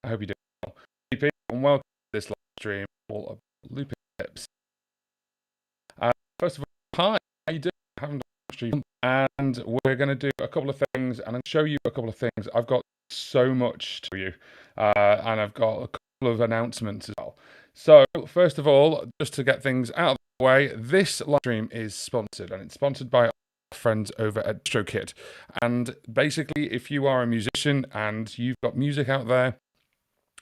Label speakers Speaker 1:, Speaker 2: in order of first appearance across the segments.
Speaker 1: I hope you do well. Loopy, and welcome to this live stream all of Loopy tips. First of all, hi, how you doing? I haven't done a stream, and we're going to do a couple of things, and I'll show you a couple of things. I've got so much to you, and I've got a couple of announcements as well. So, first of all, just to get things out of the way, this live stream is sponsored, and it's sponsored by friends over at DistroKid. And basically, if you are a musician and you've got music out there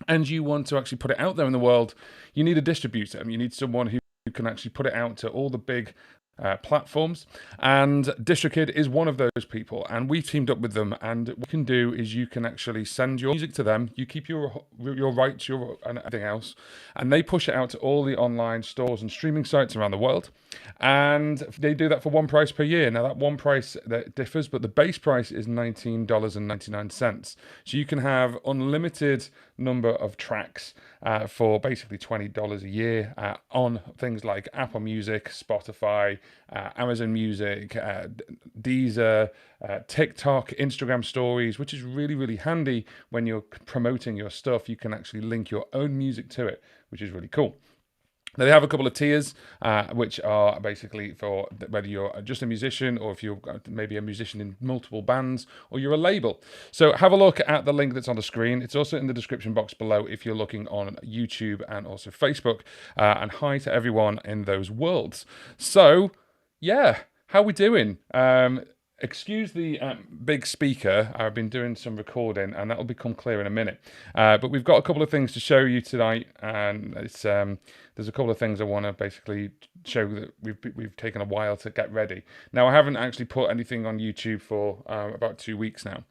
Speaker 1: and you want to actually put it out there in the world, you need a distributor. You need someone who can actually put it out to all the big platforms, and DistroKid is one of those people, and we've teamed up with them, and what you can do is you can actually send your music to them, you keep your rights and everything else, and they push it out to all the online stores and streaming sites around the world, and they do that for one price per year. Now that one price that differs, but the base price is $19.99, so you can have unlimited number of tracks for basically $20 a year on things like Apple Music, Spotify, Amazon Music, Deezer, TikTok, Instagram Stories, which is really, really handy when you're promoting your stuff. You can actually link your own music to it, which is really cool. Now, they have a couple of tiers, which are basically for whether you're just a musician or if you're maybe a musician in multiple bands or you're a label. So have a look at the link that's on the screen. It's also in the description box below if you're looking on YouTube and also Facebook. And hi to everyone in those worlds. So, yeah, how we doing? Excuse the big speaker. I've been doing some recording, and that'll become clear in a minute. But we've got a couple of things to show you tonight, and it's there's a couple of things I want to basically show that we've taken a while to get ready. Now, I haven't actually put anything on YouTube for about 2 weeks now,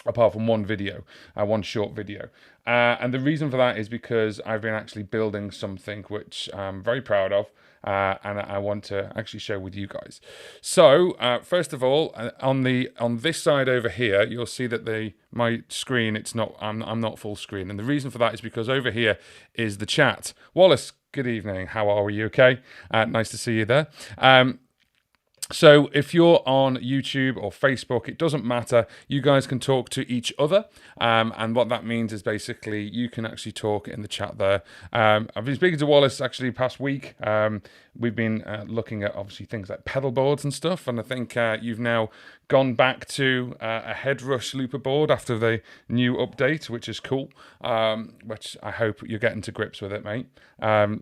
Speaker 1: apart from one video, one short video. And the reason for that is because I've been actually building something which I'm very proud of, and I want to actually share with you guys. So, first of all, on this side over here, you'll see that my screen, I'm not full screen. And the reason for that is because over here is the chat. Wallace, good evening. How are you? Okay? Nice to see you there. So if you're on YouTube or Facebook, it doesn't matter. You guys can talk to each other. And what that means is basically you can actually talk in the chat there. I've been speaking to Wallace actually past week. We've been looking at obviously things like pedal boards and stuff. And I think you've now gone back to a Headrush looper board after the new update, which is cool, which I hope you're getting to grips with it, mate.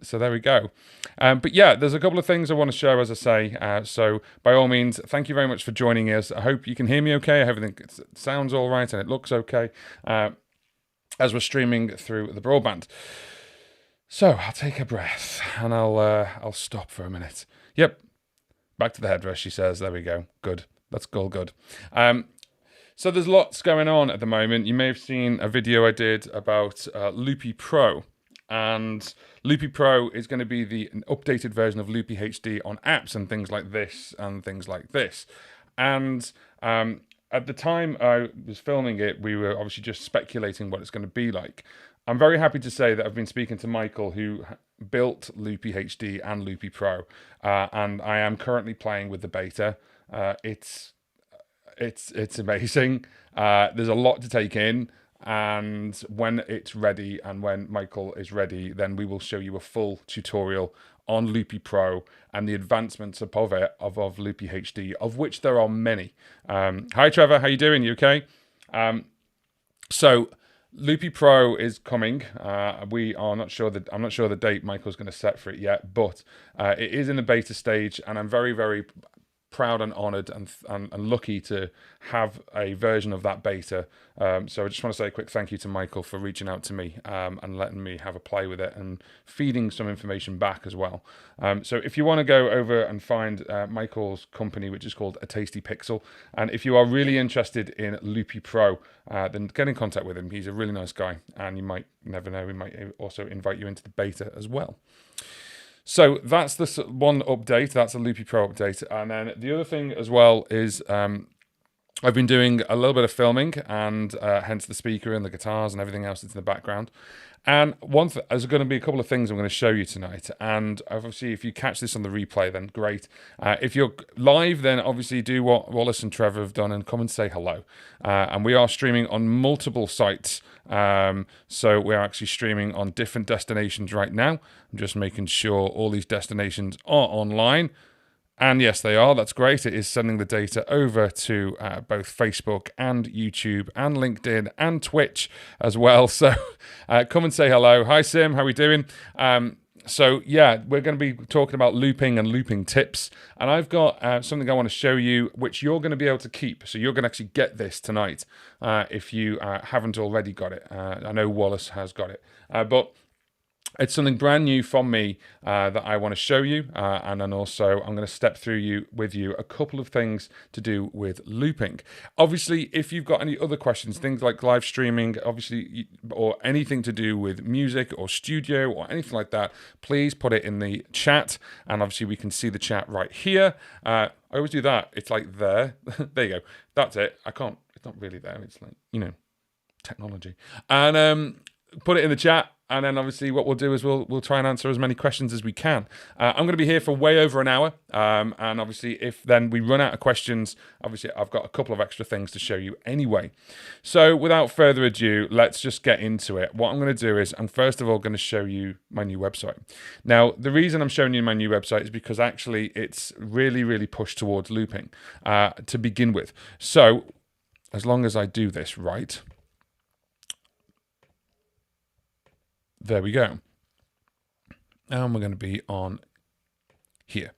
Speaker 1: So there we go. But yeah, there's a couple of things I want to show, as I say. So by all means, thank you very much for joining us. I hope you can hear me okay. Everything sounds all right and it looks okay as we're streaming through the broadband. So I'll take a breath and I'll stop for a minute. Yep, back to the Headrush, she says. There we go. Good. That's all good. So there's lots going on at the moment. You may have seen a video I did about Loopy Pro. And Loopy Pro is going to be an updated version of Loopy HD on apps and things like this and things like this. And at the time I was filming it, we were obviously just speculating what it's going to be like. I'm very happy to say that I've been speaking to Michael, who built Loopy HD and Loopy Pro, and I am currently playing with the beta. It's amazing. There's a lot to take in. And when it's ready and when Michael is ready, then we will show you a full tutorial on Loopy Pro and the advancements of it, of Loopy HD, of which there are many. Hi, Trevor. How you doing? You okay? So Loopy Pro is coming. We are not sure that I'm not sure the date Michael's going to set for it yet, but it is in the beta stage, and I'm very, very proud and honoured and lucky to have a version of that beta. So I just want to say a quick thank you to Michael for reaching out to me and letting me have a play with it and feeding some information back as well. So if you want to go over and find Michael's company, which is called A Tasty Pixel, and if you are really interested in Loopy Pro, then get in contact with him. He's a really nice guy, and you might never know, we might also invite you into the beta as well. So that's the one update. That's a Loopy Pro update. And then the other thing as well is I've been doing a little bit of filming, and hence the speaker and the guitars and everything else that's in the background. And there's going to be a couple of things I'm going to show you tonight. And obviously, if you catch this on the replay, then great. If you're live, then obviously do what Wallace and Trevor have done and come and say hello. And we are streaming on multiple sites. So we're actually streaming on different destinations right now. I'm just making sure all these destinations are online. And yes, they are. That's great. It is sending the data over to both Facebook and YouTube and LinkedIn and Twitch as well. So come and say hello. Hi, Sim. How are we doing? So yeah, we're going to be talking about looping and looping tips. And I've got something I want to show you, which you're going to be able to keep. So you're going to actually get this tonight if you haven't already got it. I know Wallace has got it. But it's something brand new from me that I want to show you, and then also I'm going to step through with you a couple of things to do with looping. Obviously, if you've got any other questions, things like live streaming, obviously, or anything to do with music or studio or anything like that, please put it in the chat, and obviously we can see the chat right here. I always do that. It's like there. There you go. That's it. It's not really there. It's like, technology. And put it in the chat. And then obviously what we'll do is we'll try and answer as many questions as we can. I'm going to be here for way over an hour. And obviously if then we run out of questions, obviously I've got a couple of extra things to show you anyway. So without further ado, let's just get into it. What I'm going to do is I'm first of all going to show you my new website. Now, the reason I'm showing you my new website is because actually it's really, really pushed towards looping to begin with. So as long as I do this right, there we go. And we're going to be on here.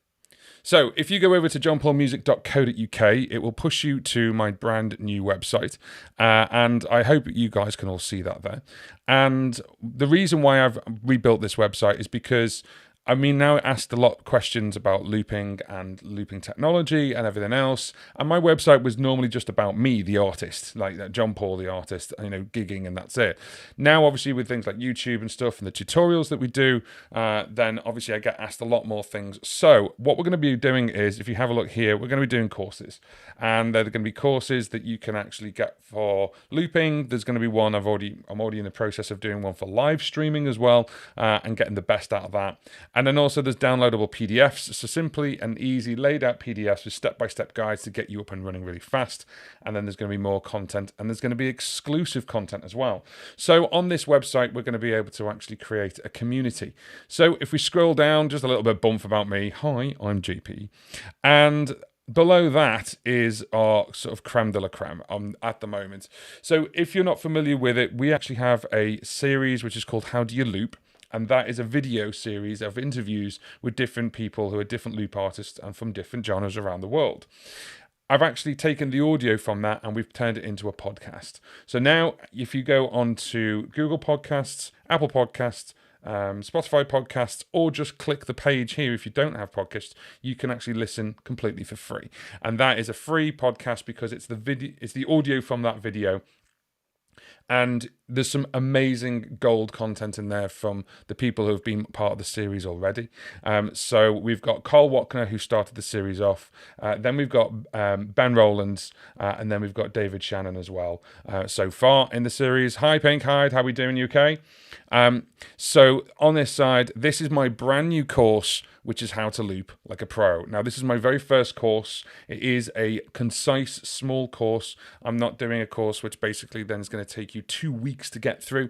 Speaker 1: So if you go over to johnpaulmusic.co.uk, it will push you to my brand new website. And I hope you guys can all see that there. And the reason why I've rebuilt this website is because now asked a lot of questions about looping and looping technology and everything else. And my website was normally just about me, the artist, like John Paul, the artist, gigging, and that's it. Now, obviously, with things like YouTube and stuff and the tutorials that we do, then obviously I get asked a lot more things. So what we're going to be doing is, if you have a look here, we're going to be doing courses. And they're going to be courses that you can actually get for looping. There's going to be one I'm already in the process of doing one for live streaming as well, and getting the best out of that. And then also there's downloadable PDFs, so simply and easy laid out PDFs with step-by-step guides to get you up and running really fast. And then there's going to be more content, and there's going to be exclusive content as well. So on this website, we're going to be able to actually create a community. So if we scroll down, just a little bit bump about me. Hi, I'm JP. And below that is our sort of creme de la creme at the moment. So if you're not familiar with it, we actually have a series which is called How Do You Loop? And that is a video series of interviews with different people who are different loop artists and from different genres around the world. I've actually taken the audio from that and we've turned it into a podcast. So now if you go on to Google Podcasts, Apple Podcasts, Spotify podcasts, or just click the page here if you don't have podcasts, you can actually listen completely for free. And that is a free podcast because it's the audio from that video. And there's some amazing gold content in there from the people who have been part of the series already. So we've got Carl Watner, who started the series off. Then we've got Ben Rowlands, and then we've got David Shannon as well. So far in the series. Hi, Pink Hyde. How are we doing, UK? So on this side, this is my brand new course, which is how to loop like a pro. Now, this is my very first course. It is a concise, small course. I'm not doing a course which basically then is going to take you 2 weeks to get through.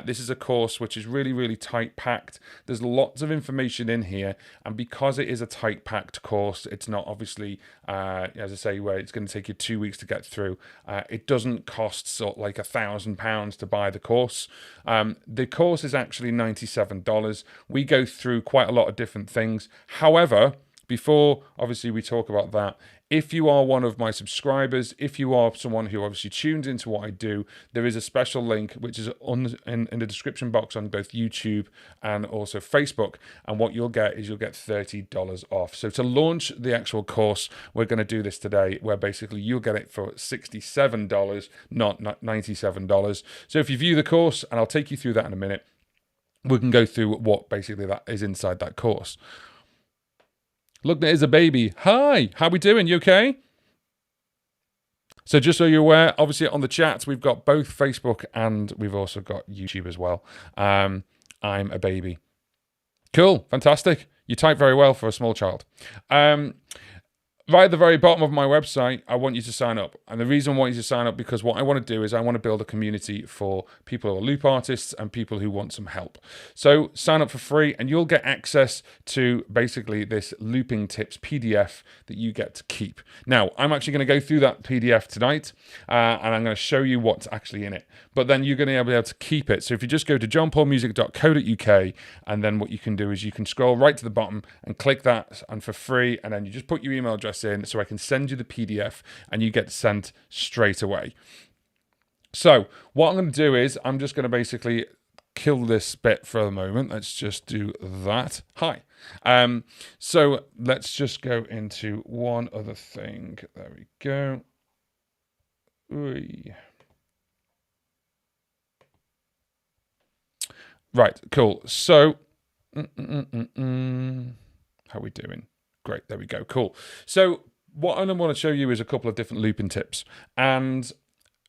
Speaker 1: This is a course which is really, really tight packed. There's lots of information in here. And because it is a tight packed course, it's not obviously, as I say, where it's going to take you 2 weeks to get through. It doesn't cost sort of like £1,000 to buy the course. The course is actually $97. We go through quite a lot of different things. However, before obviously we talk about that, if you are one of my subscribers, if you are someone who obviously tunes into what I do, there is a special link which is in the description box on both YouTube and also Facebook. And what you'll get is you'll get $30 off. So to launch the actual course, we're going to do this today, where basically you'll get it for $67, not $97. So if you view the course, and I'll take you through that in a minute, we can go through what basically that is inside that course. Look, there's a baby. Hi, how we doing? You okay? So just so you're aware, obviously on the chat, we've got both Facebook and we've also got YouTube as well. I'm a baby. Cool. Fantastic. You type very well for a small child. Right at the very bottom of my website, I want you to sign up. And the reason I want you to sign up because what I want to do is I want to build a community for people who are loop artists and people who want some help. So sign up for free and you'll get access to basically this looping tips PDF that you get to keep. Now, I'm actually going to go through that PDF tonight and I'm going to show you what's actually in it. But then you're going to be able to keep it. So if you just go to johnpaulmusic.co.uk and then what you can do is you can scroll right to the bottom and click that and for free and then you just put your email address in so I can send you the PDF and you get sent straight away. So what I'm going to do is I'm just going to basically kill this bit for the moment. Let's just do that. Hi. So let's just go into one other thing. There we go. Oy. Right, cool. So, how are we doing? Great, there we go, cool. So what I want to show you is a couple of different looping tips. And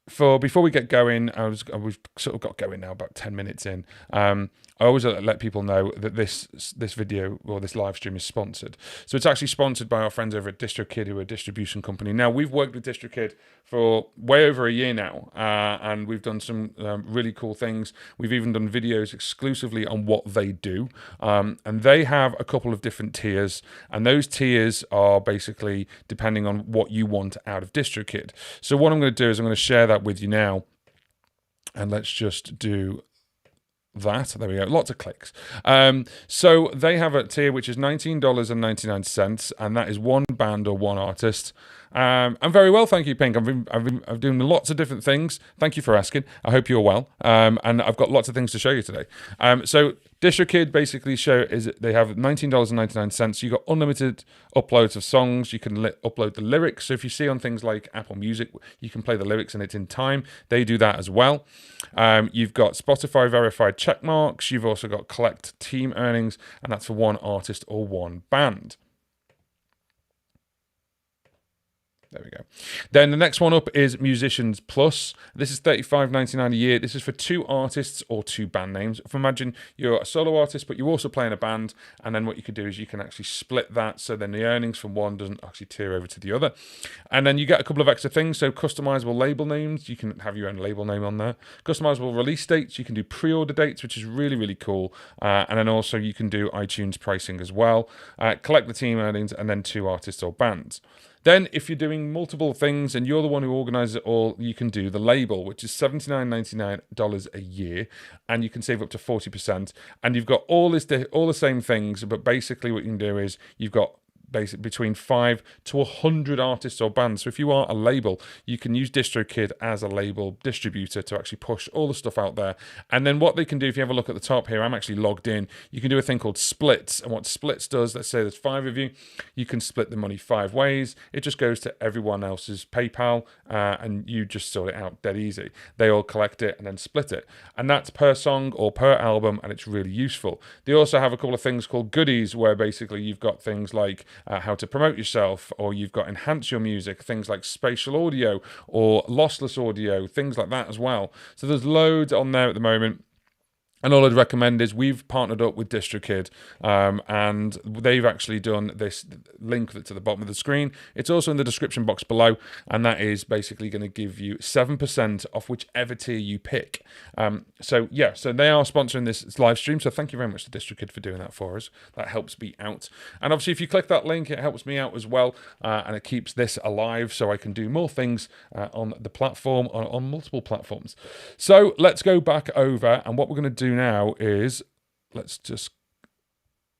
Speaker 1: before we get going, we've sort of got going now, about 10 minutes in. I always let people know that this video or this live stream is sponsored. So it's actually sponsored by our friends over at DistroKid, who are a distribution company. Now, we've worked with DistroKid for way over a year now, and we've done some really cool things. We've even done videos exclusively on what they do. And they have a couple of different tiers, and those tiers are basically depending on what you want out of DistroKid. So what I'm going to do is I'm going to share that with you now. And let's just do that. There we go. Lots of clicks. So they have a tier which is $19.99, and that is one band or one artist. I'm very well, thank you, Pink. I've doing lots of different things. Thank you for asking. I hope you're well. And I've got lots of things to show you today. So DistroKid basically they have $19.99. You got unlimited uploads of songs. You can upload the lyrics. So if you see on things like Apple Music, you can play the lyrics and it's in time. They do that as well. You've got Spotify verified check marks. You've also got collect team earnings, and that's for one artist or one band. There we go. Then the next one up is Musicians Plus. This is $35.99 a year. This is for two artists or two band names. If imagine you're a solo artist, but you also play in a band, and then what you could do is you can actually split that, so then the earnings from one doesn't actually tier over to the other. And then you get a couple of extra things. So customizable label names. You can have your own label name on there. Customizable release dates. You can do pre-order dates, which is really, really cool. And then also you can do iTunes pricing as well. Collect the team earnings, and then two artists or bands. Then, if you're doing multiple things and you're the one who organizes it all, you can do the label, which is $79.99 a year, and you can save up to 40%. And you've got all the same things, but basically what you can do is you've got between 5 to 100 artists or bands. So if you are a label, you can use DistroKid as a label distributor to actually push all the stuff out there. And then what they can do, if you have a look at the top here, I'm actually logged in. You can do a thing called splits. And what splits does, let's say there's 5 of you, you can split the money 5 ways. It just goes to everyone else's PayPal, and you just sort it out dead easy. They all collect it and then split it. And that's per song or per album, and it's really useful. They also have a couple of things called goodies, where basically you've got things like how to promote yourself, or you've got enhance your music, things like spatial audio or lossless audio, things like that as well. So there's loads on there at the moment. And all I'd recommend is we've partnered up with DistroKid, and they've actually done this link to the bottom of the screen. It's also in the description box below, and that is basically going to give you 7% off whichever tier you pick. So they are sponsoring this live stream, so thank you very much to DistroKid for doing that for us. That helps me out. And obviously, if you click that link, it helps me out as well, and it keeps this alive so I can do more things on the platform, on multiple platforms. So let's go back over, and what we're going to do now is let's just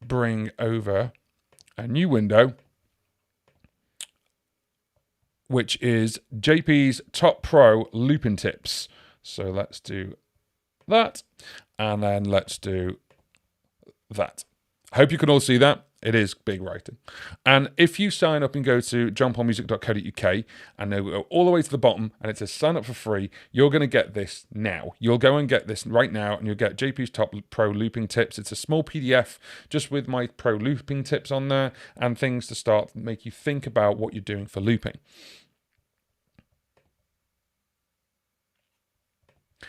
Speaker 1: bring over a new window, which is JP's Top Pro Looping Tips. So let's do that, and then let's do that. I hope you can all see that. It is big writing. And if you sign up and go to johnpaulmusic.co.uk and go all the way to the bottom and it says sign up for free, you're going to get this now. You'll go and get this right now, and you'll get JP's Top Pro Looping Tips. It's a small PDF just with my pro looping tips on there and things to start make you think about what you're doing for looping.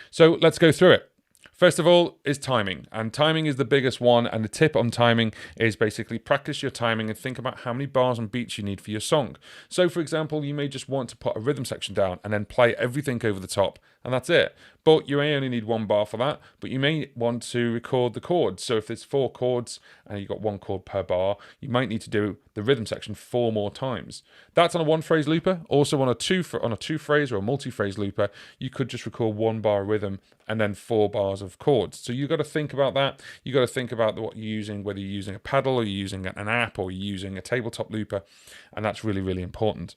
Speaker 1: So let's go through it. First of all is timing, and timing is the biggest one, and the tip on timing is basically practice your timing and think about how many bars and beats you need for your song. So for example, you may just want to put a rhythm section down and then play everything over the top, and that's it. But you may only need 1 bar for that, but you may want to record the chords. So if there's 4 chords and you've got 1 chord per bar, you might need to do the rhythm section 4 more times. That's on a 1-phrase looper. Also on a 2-phrase or a multi-phrase looper, you could just record 1 bar rhythm and then 4 bars of chords. So you've got to think about that. You've got to think about what you're using, whether you're using a pedal or you're using an app or you're using a tabletop looper, and that's really, really important.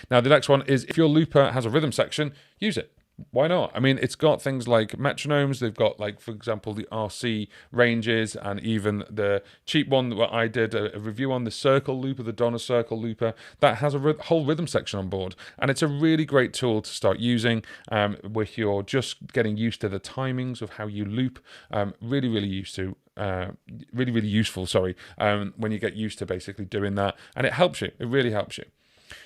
Speaker 1: Now, the next one is if your looper has a rhythm section, use it. Why not? I mean, it's got things like metronomes. They've got, like, for example, the RC ranges, and even the cheap one that I did a review on, the circle looper, the Donna circle looper, that has a whole rhythm section on board. And it's a really great tool to start using with you're just getting used to the timings of how you loop. Really, really useful, when you get used to basically doing that. And it helps you. It really helps you.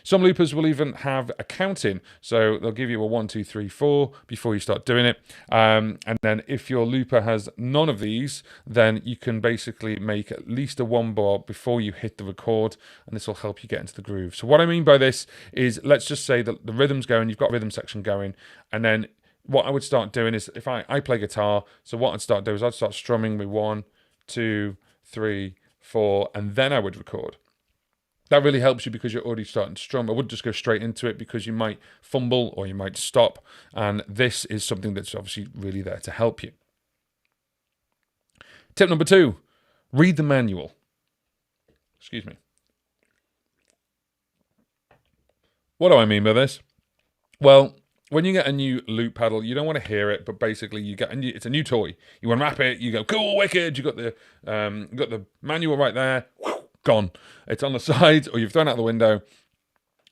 Speaker 1: Some loopers will even have a counting, so they'll give you a 1, 2, 3, 4 before you start doing it. And then if your looper has none of these, then you can basically make at least a 1 bar before you hit the record, and this will help you get into the groove. So what I mean by this is, let's just say that the rhythm's going, you've got a rhythm section going, and then what I would start doing is, if I play guitar, so what I'd start doing is I'd start strumming with 1, 2, 3, 4, and then I would record. That really helps you because you're already starting to strum. I wouldn't just go straight into it because you might fumble or you might stop. And this is something that's obviously really there to help you. Tip number 2, read the manual. Excuse me. What do I mean by this? Well, when you get a new loop pedal, you don't want to hear it, but basically you get it's a new toy. You unwrap it, you go, cool, wicked. You got the manual right there. Gone. It's on the side, or you've thrown it out the window.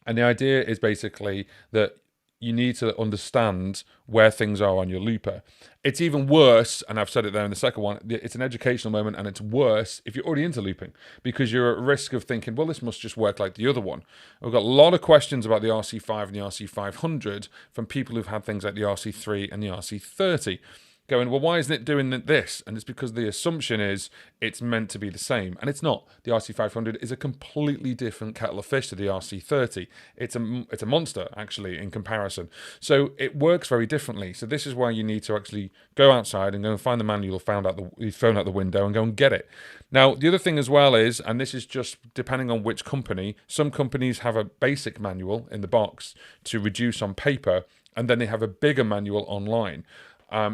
Speaker 1: And the idea is basically that you need to understand where things are on your looper. It's even worse, and I've said it there in the second one, it's an educational moment, and it's worse if you're already into looping, because you're at risk of thinking, well, this must just work like the other one. We've got a lot of questions about the RC5 and the RC500 from people who've had things like the RC3 and the RC30. Going, well, why isn't it doing this? And it's because the assumption is it's meant to be the same. And it's not. The RC500 is a completely different kettle of fish to the RC30. It's a monster, actually, in comparison. So it works very differently. So this is why you need to actually go outside and go and find the manual found out the window and go and get it. Now, the other thing as well is, and this is just depending on which company, some companies have a basic manual in the box to reduce on paper, and then they have a bigger manual online.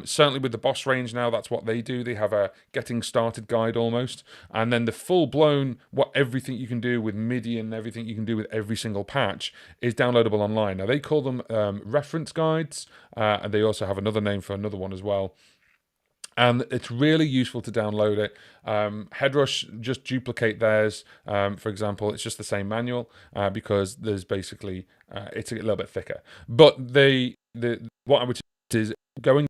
Speaker 1: Certainly with the Boss range now, that's what they do. They have a getting started guide almost. And then the full-blown, everything you can do with MIDI and everything you can do with every single patch is downloadable online. Now, they call them reference guides, and they also have another name for another one as well. And it's really useful to download it. Headrush just duplicate theirs. For example, it's just the same manual because there's basically, it's a little bit thicker. But what I would say is go and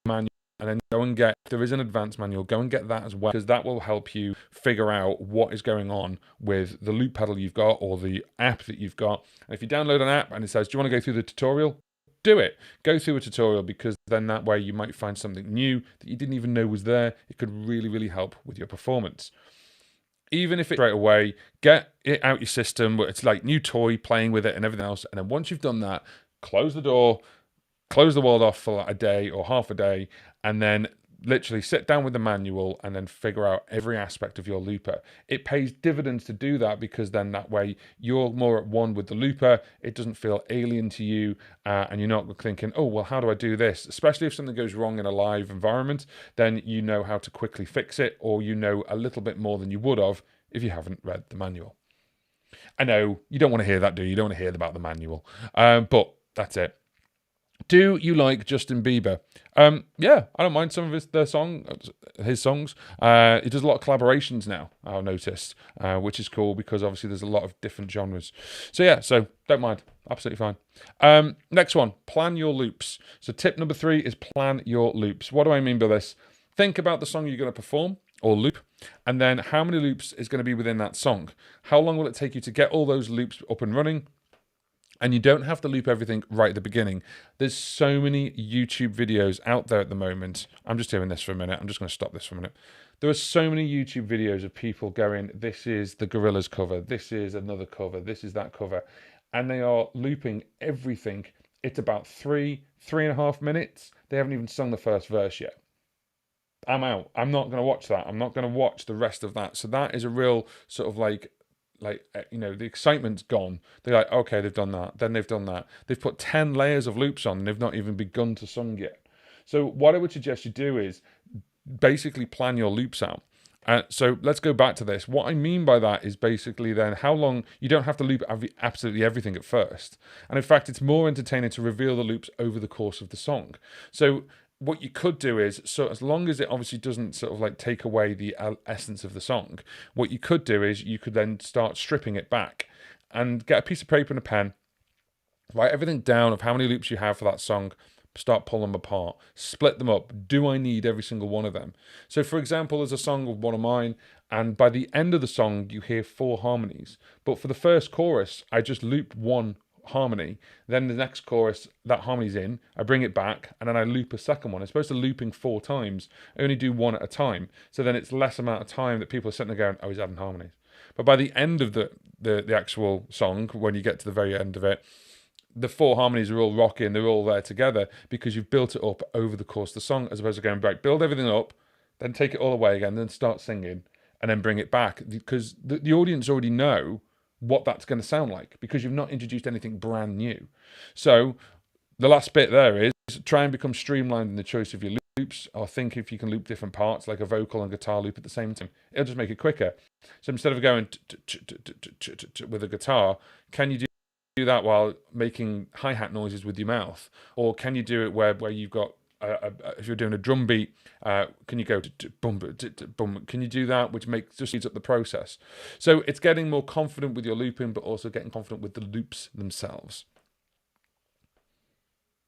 Speaker 1: manual, and then go and get, if there is an advanced manual, go and get that as well, because that will help you figure out what is going on with the loop pedal you've got or the app that you've got. And if you download an app and it says, do you want to go through the tutorial? Do it. Go through a tutorial, because then that way you might find something new that you didn't even know was there. It could really, really help with your performance. Even if it's straight away, get it out your system where it's like new toy, playing with it and everything else. And then once you've done that, close the door, close the world off for like a day or half a day, and then literally sit down with the manual and then figure out every aspect of your looper. It pays dividends to do that, because then that way you're more at one with the looper. It doesn't feel alien to you, and you're not thinking, oh, well, how do I do this? Especially if something goes wrong in a live environment, then you know how to quickly fix it, or you know a little bit more than you would have if you haven't read the manual. I know you don't want to hear that, do you? You don't want to hear about the manual, but that's it. Do you like Justin Bieber? Yeah, I don't mind some of his songs. He does a lot of collaborations now, I've noticed, which is cool, because obviously there's a lot of different genres. So yeah, so don't mind. Absolutely fine. Next one, plan your loops. So tip number 3 is plan your loops. What do I mean by this? Think about the song you're going to perform or loop, and then how many loops is going to be within that song. How long will it take you to get all those loops up and running? And you don't have to loop everything right at the beginning. There's so many YouTube videos out there at the moment. I'm just doing this for a minute. I'm just going to stop this for a minute. There are so many YouTube videos of people going, this is the Gorillaz cover, this is another cover, this is that cover. And they are looping everything. It's about 3.5 minutes. They haven't even sung the first verse yet. I'm out. I'm not going to watch that. I'm not going to watch the rest of that. So that is a real sort of like the excitement's gone. They're like, okay, they've done that. Then they've done that. They've put 10 layers of loops on and they've not even begun to sing yet. So what I would suggest you do is basically plan your loops out. So let's go back to this. What I mean by that is basically then how long you don't have to loop absolutely everything at first. And in fact, it's more entertaining to reveal the loops over the course of the song. So what you could do is, so as long as it obviously doesn't sort of like take away the essence of the song, what you could do is you could then start stripping it back and get a piece of paper and a pen, write everything down of how many loops you have for that song, start pulling them apart, split them up. Do I need every single one of them? So for example, there's a song of one of mine, and by the end of the song, you hear 4 harmonies. But for the first chorus, I just looped 1 harmony. Then the next chorus, that harmony's in, I bring it back, and then I loop a second one. As opposed to looping 4 times, I only do 1 at a time. So then it's less amount of time that people are sitting there going, oh, he's adding harmonies. But by the end of the actual song, when you get to the very end of it, the 4 harmonies are all rocking, they're all there together because you've built it up over the course of the song, as opposed to going back, build everything up, then take it all away again, then start singing, and then bring it back. Because the audience already know what that's going to sound like because you've not introduced anything brand new. So the last bit there is try and become streamlined in the choice of your loops, or think if you can loop different parts like a vocal and guitar loop at the same time. It'll just make it quicker. So instead of going with a guitar, can you do that while making hi-hat noises with your mouth? Or can you do it where you've got if you're doing a drum beat, can you go to boom, boom? Can you do that, which just speeds up the process? So it's getting more confident with your looping, but also getting confident with the loops themselves.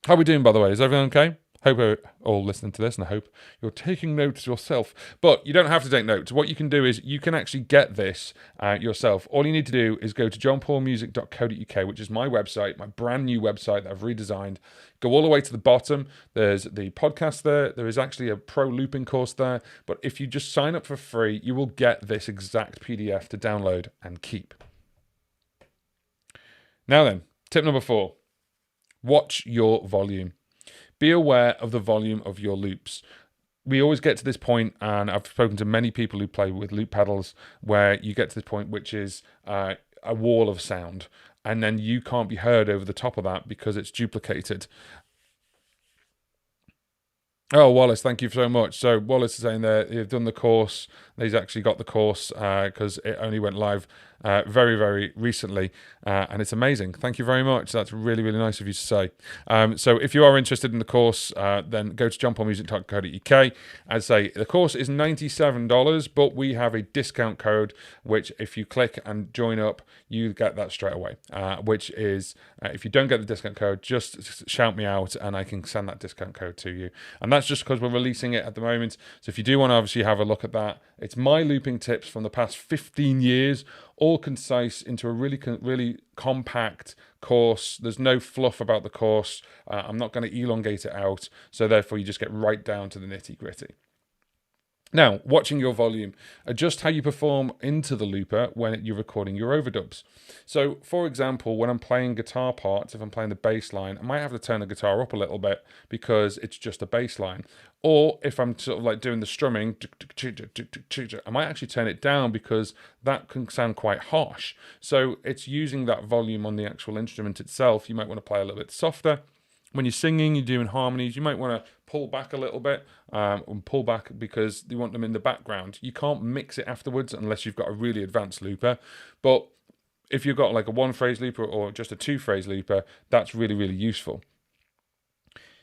Speaker 1: How are we doing, by the way? Is everything okay? Hope you're all listening to this, and I hope you're taking notes yourself. But you don't have to take notes. What you can do is you can actually get this yourself. All you need to do is go to johnpaulmusic.co.uk, which is my website, my brand new website that I've redesigned. Go all the way to the bottom. There's the podcast there. There is actually a pro looping course there. But if you just sign up for free, you will get this exact PDF to download and keep. Now then, tip number 4. Watch your volume. Be aware of the volume of your loops. We always get to this point, and I've spoken to many people who play with loop pedals, where you get to this point which is a wall of sound, and then you can't be heard over the top of that because it's duplicated. Oh, Wallace, thank you so much. So Wallace is saying that you've done the course. He's actually got the course because it only went live very, very recently. And it's amazing. Thank you very much. That's really, really nice of you to say. So if you are interested in the course, then go to johnpaulmusic.co.uk. As I say, the course is $97, but we have a discount code, which if you click and join up, you get that straight away. Which is, if you don't get the discount code, just shout me out and I can send that discount code to you. And that's just because we're releasing it at the moment. So if you do want to obviously have a look at that, it's my looping tips from the past 15 years, all concise into a really compact course. There's no fluff about the course. I'm not going to elongate it out. So therefore you just get right down to the nitty gritty. Now, watching your volume, adjust how you perform into the looper when you're recording your overdubs. So, for example, when I'm playing guitar parts, if I'm playing the bass line, I might have to turn the guitar up a little bit because it's just a bass line. Or if I'm sort of like doing the strumming, I might actually turn it down because that can sound quite harsh. So it's using that volume on the actual instrument itself. You might want to play a little bit softer. When you're singing, you're doing harmonies, you might want to pull back a little bit and pull back because you want them in the background. You can't mix it afterwards unless you've got a really advanced looper. But if you've got like a 1-phrase looper or just a 2-phrase looper, that's really, really useful.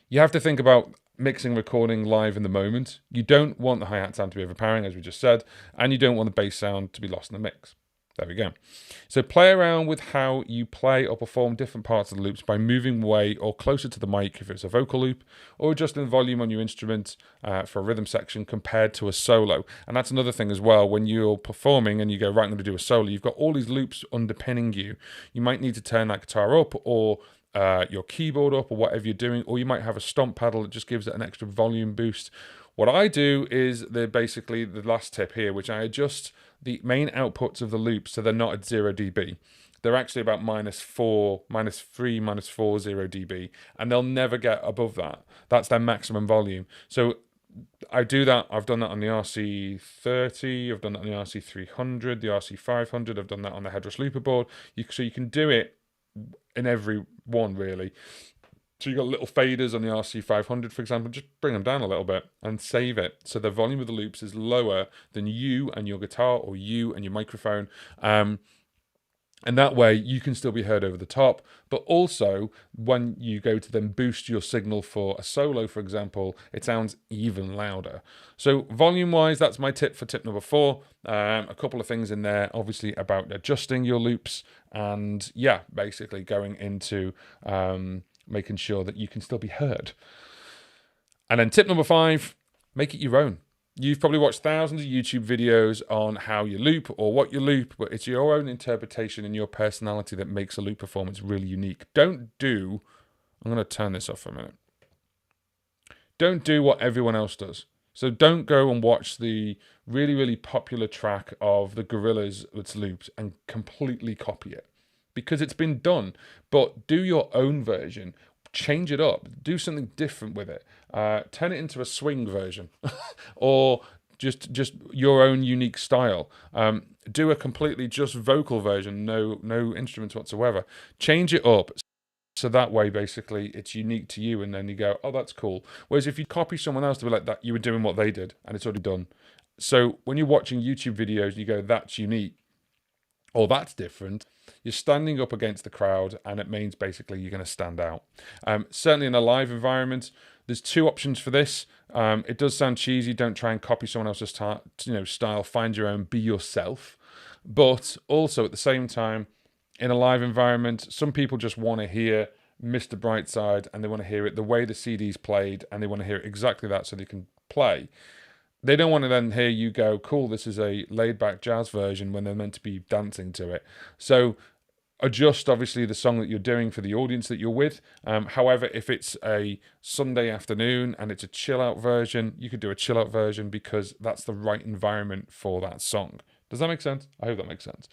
Speaker 1: You have to think about mixing, recording live in the moment. You don't want the hi-hat sound to be overpowering, as we just said, and you don't want the bass sound to be lost in the mix. There we go. So play around with how you play or perform different parts of the loops by moving away or closer to the mic if it's a vocal loop, or adjusting the volume on your instrument for a rhythm section compared to a solo. And that's another thing as well. When you're performing and you go, right, I'm going to do a solo, you've got all these loops underpinning you. You might need to turn that guitar up, or your keyboard up, or whatever you're doing, or you might have a stomp pedal that just gives it an extra volume boost. What I do is basically the last tip here, which I adjust the main outputs of the loops so they're not at 0 dB. They're actually about -4, -3, -4, 0 dB, and they'll never get above that. That's their maximum volume. So I do that. I've done that on the RC30, I've done that on the RC300, the RC500, I've done that on the headrest looper board. So you can do it in every one, really. So you've got little faders on the RC500, for example, just bring them down a little bit and save it. So the volume of the loops is lower than you and your guitar, or you and your microphone. And that way you can still be heard over the top. But also, when you go to then boost your signal for a solo, for example, it sounds even louder. So volume-wise, that's my tip for tip number 4. A couple of things in there, obviously, about adjusting your loops. And yeah, basically going into making sure that you can still be heard. And then tip number 5, make it your own. You've probably watched thousands of YouTube videos on how you loop or what you loop, but it's your own interpretation and your personality that makes a loop performance really unique. I'm going to turn this off for a minute. Don't do what everyone else does. So don't go and watch the really, really popular track of the Gorillaz that's looped and completely copy it, because it's been done. But do your own version. Change it up. Do something different with it. Turn it into a swing version, or just your own unique style. Do a completely just vocal version, no instruments whatsoever. Change it up. So that way, basically, it's unique to you, and then you go, oh, that's cool. Whereas if you copy someone else to be like that, you were doing what they did, and it's already done. So when you're watching YouTube videos, you go, that's unique, or that's different. You're standing up against the crowd, and it means basically you're going to stand out. Certainly in a live environment, there's 2 options for this. It does sound cheesy. Don't try and copy someone else's style. Find your own. Be yourself. But also at the same time, in a live environment, some people just want to hear Mr. Brightside, and they want to hear it the way the CD's played, and they want to hear exactly that so they can play. They don't want to then hear you go, cool, this is a laid-back jazz version, when they're meant to be dancing to it. So adjust, obviously, the song that you're doing for the audience that you're with. However, if it's a Sunday afternoon and it's a chill-out version, you could do a chill-out version, because that's the right environment for that song. Does that make sense? I hope that makes sense.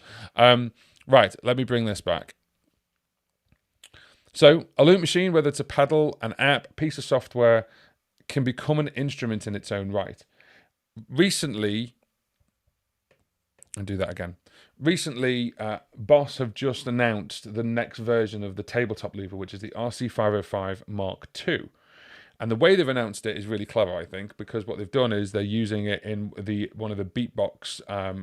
Speaker 1: Right, let me bring this back. So a loop machine, whether it's a pedal, an app, piece of software, can become an instrument in its own right. Recently, Boss have just announced the next version of the tabletop looper, which is the RC505 Mark II. And the way they've announced it is really clever, I think, because what they've done is they're using it in one of the beatbox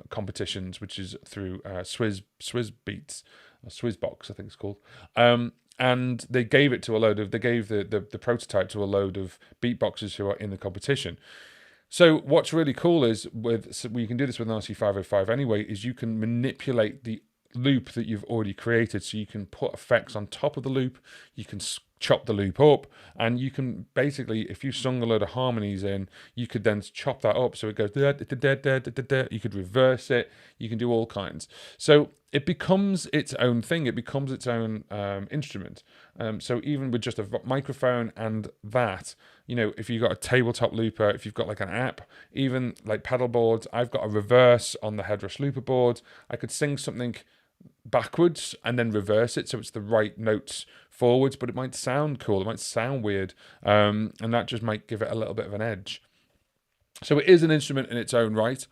Speaker 1: competitions, which is through Swizz Beats, or Swizzbox, I think it's called. And they gave it to the prototype to a load of beatboxers who are in the competition. So what's really cool is you can do this with an RC505 anyway, is you can manipulate the loop that you've already created. So you can put effects on top of the loop, you can chop the loop up, and you can basically, if you sung a load of harmonies in, you could then chop that up so it goes da, da, da, da, da, da, da. You could reverse it, you can do all kinds. So it becomes its own thing, it becomes its own instrument. So even with just a microphone and that, if you've got a tabletop looper, if you've got like an app, even like pedal boards, I've got a reverse on the headrest looper board. I could sing something backwards and then reverse it so it's the right notes forwards, but it might sound cool, it might sound weird, and that just might give it a little bit of an edge. So it is an instrument in its own right,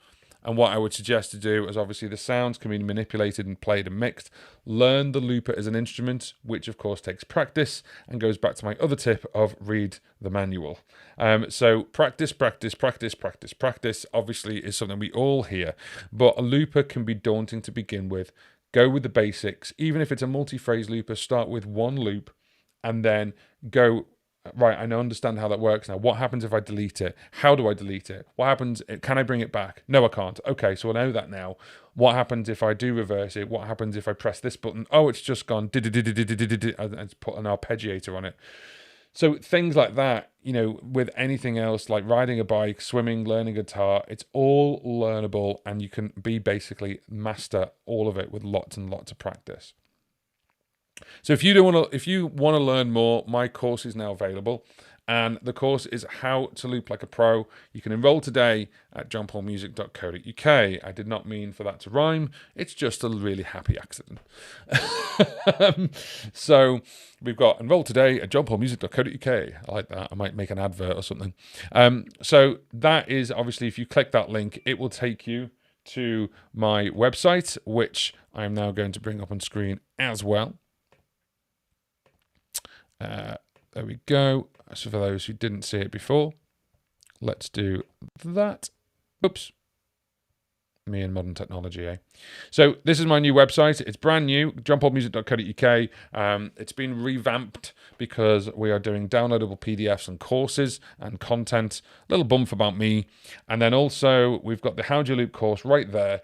Speaker 1: and what I would suggest to do is, obviously, the sounds can be manipulated and played and mixed. Learn the looper as an instrument, which of course takes practice, and goes back to my other tip of read the manual. So practice, obviously, is something we all hear, but a looper can be daunting to begin with. Go with the basics. Even if it's a multi-phrase looper, start with one loop and then go right, I understand how that works now. What happens if I delete it? How do I delete it? What happens? Can I bring it back? No, I can't. Okay, so I know that now. What happens if I do reverse it? What happens if I press this button? Oh, it's just gone. And it's put an arpeggiator on it. So things like that, with anything else like riding a bike, swimming, learning guitar, it's all learnable, and you can basically master all of it with lots and lots of practice. So if you want to learn more, my course is now available, and the course is How to Loop Like a Pro. You can enroll today at johnpaulmusic.co.uk. I did not mean for that to rhyme. It's just a really happy accident. So we've got enroll today at johnpaulmusic.co.uk. I like that. I might make an advert or something. So that is obviously, if you click that link, it will take you to my website, which I'm now going to bring up on screen as well. There we go. So for those who didn't see it before, let's do that. Oops. Me and modern technology, eh? So this is my new website. It's brand new, johnpaulmusic.co.uk. It's been revamped because we are doing downloadable PDFs and courses and content. A little bump about me. And then also we've got the How Do You Loop course right there,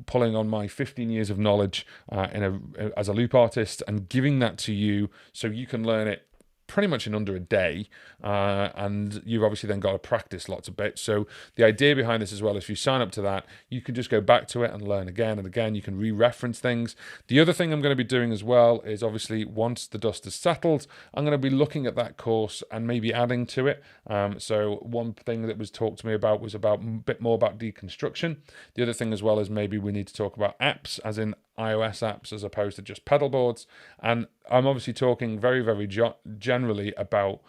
Speaker 1: pulling on my 15 years of knowledge as a loop artist and giving that to you so you can learn it pretty much in under a day, and you've obviously then got to practice lots of bits. So the idea behind this as well, if you sign up to that, you can just go back to it and learn again and again. You can re-reference things. The other thing I'm going to be doing as well is, obviously, once the dust has settled, I'm going to be looking at that course and maybe adding to it. So one thing that was talked to me about was about a bit more about deconstruction. The other thing as well is maybe we need to talk about apps, as in iOS apps as opposed to just pedal boards. And I'm obviously talking very, very generally about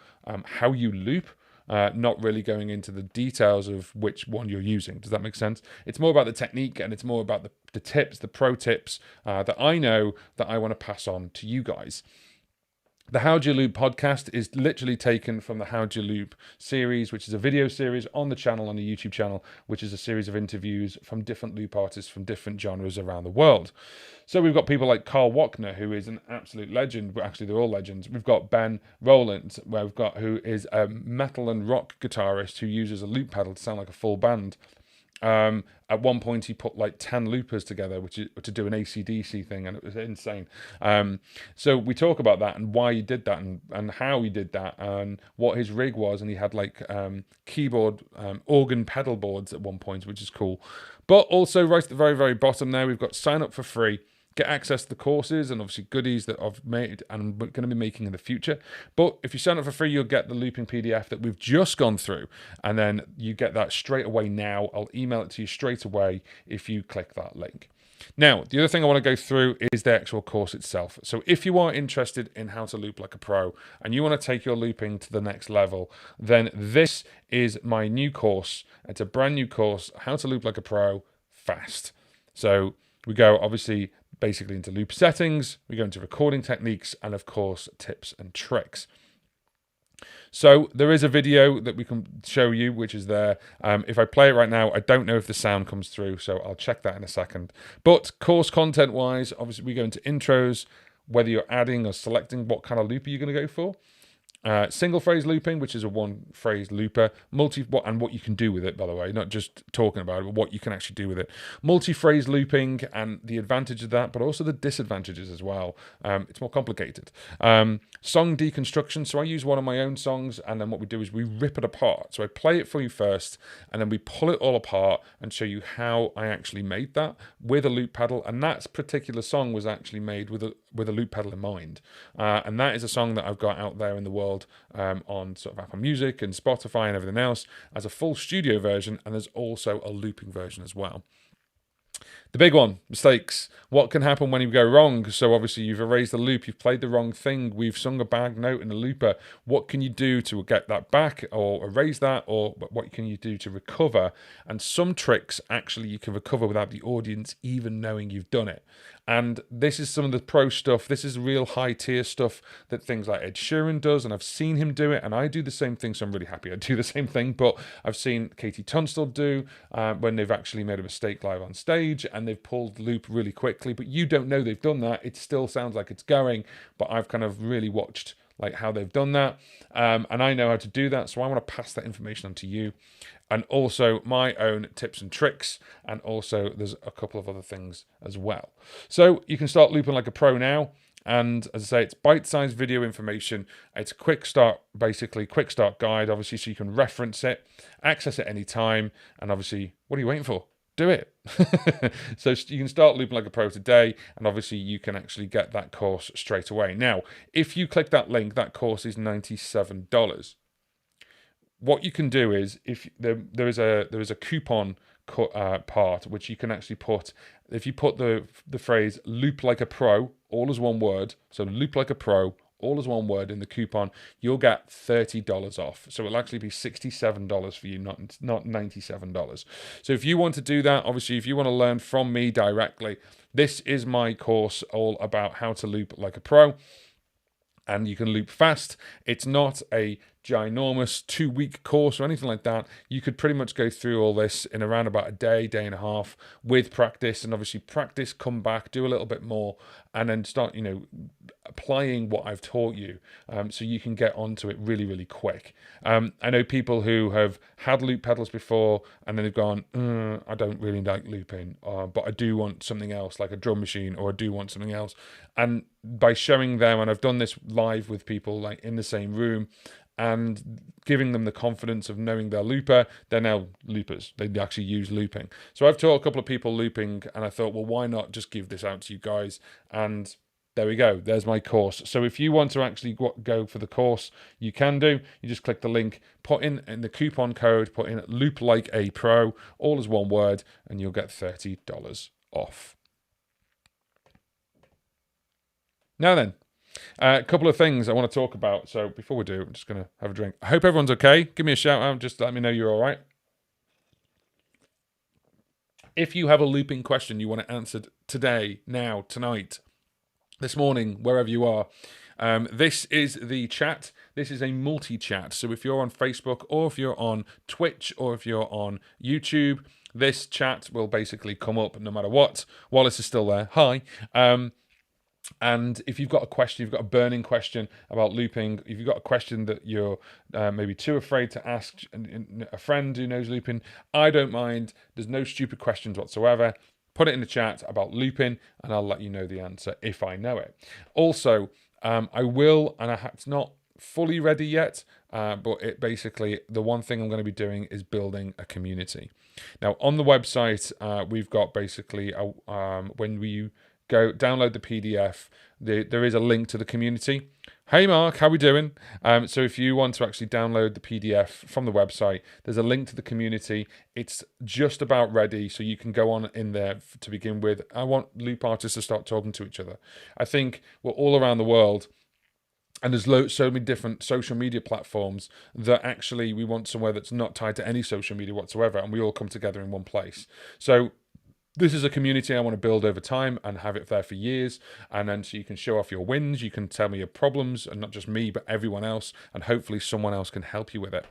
Speaker 1: how you loop, not really going into the details of which one you're using. Does that make sense? It's more about the technique, and it's more about the tips, the pro tips that I know that I want to pass on to you guys. The How Do You Loop podcast is literally taken from the How Do You Loop series, which is a video series on the channel, on the YouTube channel, which is a series of interviews from different loop artists from different genres around the world. So we've got people like Carl Wachner, who is an absolute legend. Well, actually, they're all legends. We've got Ben Rowland, who is a metal and rock guitarist who uses a loop pedal to sound like a full band. At one point he put like 10 loopers together, which is to do an AC/DC thing, and it was insane. So we talk about that and why he did that, and how he did that, and what his rig was, and he had like keyboard organ pedal boards at one point, which is cool. But also right at the very, very bottom there, we've got sign up for free. Get access to the courses and obviously goodies that I've made and we're going to be making in the future. But if you sign up for free, you'll get the looping PDF that we've just gone through. And then you get that straight away now. I'll email it to you straight away if you click that link. Now, the other thing I want to go through is the actual course itself. So if you are interested in how to loop like a pro and you want to take your looping to the next level, then this is my new course. It's a brand new course, How to Loop Like a Pro Fast. So we go obviously basically into loop settings, we go into recording techniques, and of course tips and tricks. So there is a video that we can show you, which is there. If I play it right now, I don't know if the sound comes through, so I'll check that in a second. But course content wise, obviously we go into intros, whether you're adding or selecting what kind of looper you're going to go for. Single phrase looping, which is a one phrase looper, and what you can do with it, by the way, not just talking about it, but what you can actually do with it. Multi-phrase looping and the advantage of that, but also the disadvantages as well. It's more complicated. Song deconstruction. So I use one of my own songs, and then what we do is we rip it apart. So I play it for you first, and then we pull it all apart and show you how I actually made that with a loop pedal. And that particular song was actually made with a loop pedal in mind. And that is a song that I've got out there in the world on sort of Apple Music and Spotify and everything else as a full studio version, and there's also a looping version as well. The big one, mistakes. What can happen when you go wrong? So obviously you've erased the loop, you've played the wrong thing, we've sung a bad note in the looper. What can you do to get that back or erase that, or what can you do to recover? And some tricks actually you can recover without the audience even knowing you've done it. And this is some of the pro stuff. This is real high tier stuff that things like Ed Sheeran does, and I've seen him do it, and I do the same thing, so I'm really happy I do the same thing. But I've seen Katie Tunstall do when they've actually made a mistake live on stage and they've pulled the loop really quickly, but you don't know they've done that. It still sounds like it's going, but I've kind of really watched like how they've done that. And I know how to do that. So I want to pass that information on to you. And also my own tips and tricks. And also there's a couple of other things as well. So you can start looping like a pro now. And as I say, it's bite-sized video information. It's a quick start, basically quick start guide, obviously, so you can reference it, access it anytime. And obviously, what are you waiting for? Do it. So you can start looping like a pro today, and obviously you can actually get that course straight away. Now, if you click that link, that course is $97. What you can do is, if there is a coupon part which you can actually put, if you put the phrase "loop like a pro" all as one word, so "loop like a pro" all as one word in the coupon, you'll get $30 off. So it'll actually be $67 for you, not $97. So if you want to do that, obviously, if you want to learn from me directly, this is my course all about how to loop like a pro. And you can loop fast. It's not a ginormous 2-week course or anything like that. You could pretty much go through all this in around about a day and a half with practice. And obviously practice, come back, do a little bit more, and then start, applying what I've taught you, so you can get onto it really, really quick. I know people who have had loop pedals before, and then they've gone, I don't really like looping, but I do want something else, like a drum machine, or I do want something else. And by showing them, and I've done this live with people, like in the same room, and giving them the confidence of knowing their looper, they're now loopers. They actually use looping. So I've taught a couple of people looping, and I thought, well, why not just give this out to you guys? And there we go. There's my course. So if you want to actually go for the course, you can do. You just click the link, put in the coupon code, put in "loop like a pro," all as one word, and you'll get $30 off. Now then, a couple of things I want to talk about. So before we do, I'm just going to have a drink. I hope everyone's okay. Give me a shout out. Just let me know you're all right. If you have a looping question you want it answered today, now, tonight, this morning, wherever you are, this is the chat. This is a multi-chat. So if you're on Facebook, or if you're on Twitch, or if you're on YouTube, this chat will basically come up no matter what. Wallace is still there. Hi. And if you've got a question, you've got a burning question about looping, if you've got a question that you're maybe too afraid to ask a friend who knows looping, I don't mind. There's no stupid questions whatsoever. Put it in the chat about looping, and I'll let you know the answer if I know it. Also, I will, and it's not fully ready yet, but it basically, the one thing I'm going to be doing is building a community. Now, on the website, we've got basically, when we go download the PDF, there is a link to the community. Hey Mark, how we doing? So if you want to actually download the PDF from the website, there's a link to the community. It's just about ready, so you can go on in there to begin with. I want loop artists to start talking to each other. I think we're all around the world, and there's so many different social media platforms that actually we want somewhere that's not tied to any social media whatsoever, and we all come together in one place. So this is a community I want to build over time and have it there for years. And then so you can show off your wins, you can tell me your problems, and not just me, but everyone else. And hopefully someone else can help you with it.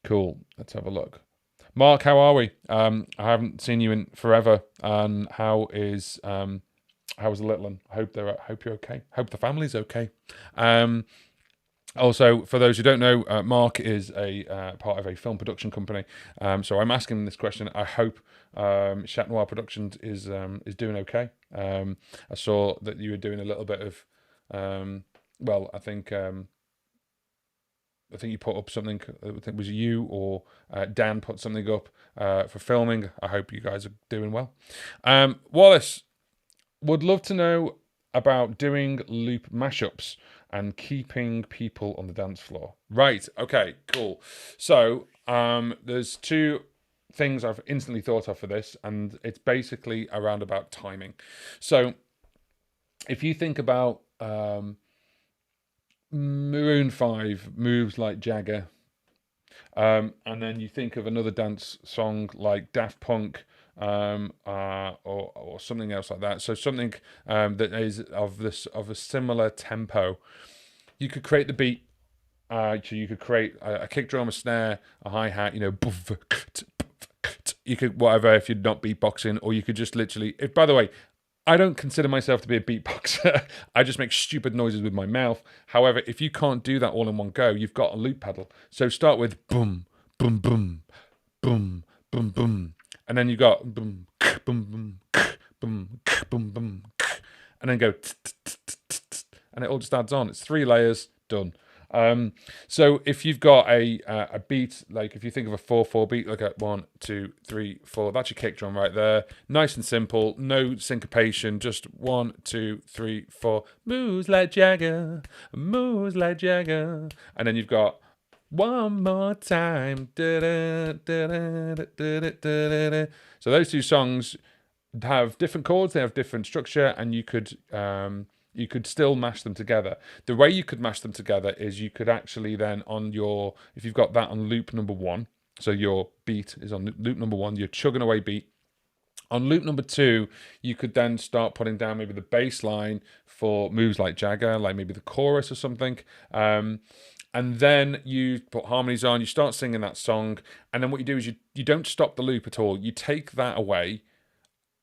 Speaker 1: Cool. Let's have a look. Mark, how are we? I haven't seen you in forever. And how's the little one? I hope you're okay. Hope the family's okay. Also, for those who don't know, Mark is a part of a film production company. So I'm asking this question. I hope Chat Noir Productions is doing okay. I saw that you were doing a little bit of, I think you put up something. I think it was you or Dan put something up for filming. I hope you guys are doing well. Wallace, would love to know about doing loop mashups and keeping people on the dance floor. Right, okay, cool. So there's two things I've instantly thought of for this, and it's basically around about timing. So if you think about Maroon 5, moves like Jagger, and then you think of another dance song like Daft Punk, or something else like that. So something that is of a similar tempo. You could create the beat. So you could create a kick drum, a snare, a hi-hat. You could whatever if you're not beatboxing, or you could just literally. By the way, I don't consider myself to be a beatboxer. I just make stupid noises with my mouth. However, if you can't do that all in one go, you've got a loop pedal. So start with boom, boom, boom, boom, boom, boom, and then you got boom, boom, boom, boom, boom, boom, and then go, and it all just adds on. It's 3 layers, done. So if you've got a beat, like if you think of a 4/4 beat, look at 1, 2, 3, 4. That's your kick drum right there. Nice and simple, no syncopation. Just 1, 2, 3, 4. Moves like Jagger, moves like Jagger, and then you've got one more time. So those 2 songs have different chords, they have different structure, and you could still mash them together. The way you could mash them together is you could actually then if you've got that on loop number 1, so your beat is on loop number 1, you're chugging away beat. On loop number 2, you could then start putting down maybe the bass line for moves like Jagger, like maybe the chorus or something. And then you put harmonies on, you start singing that song, and then what you do is you don't stop the loop at all. You take that away,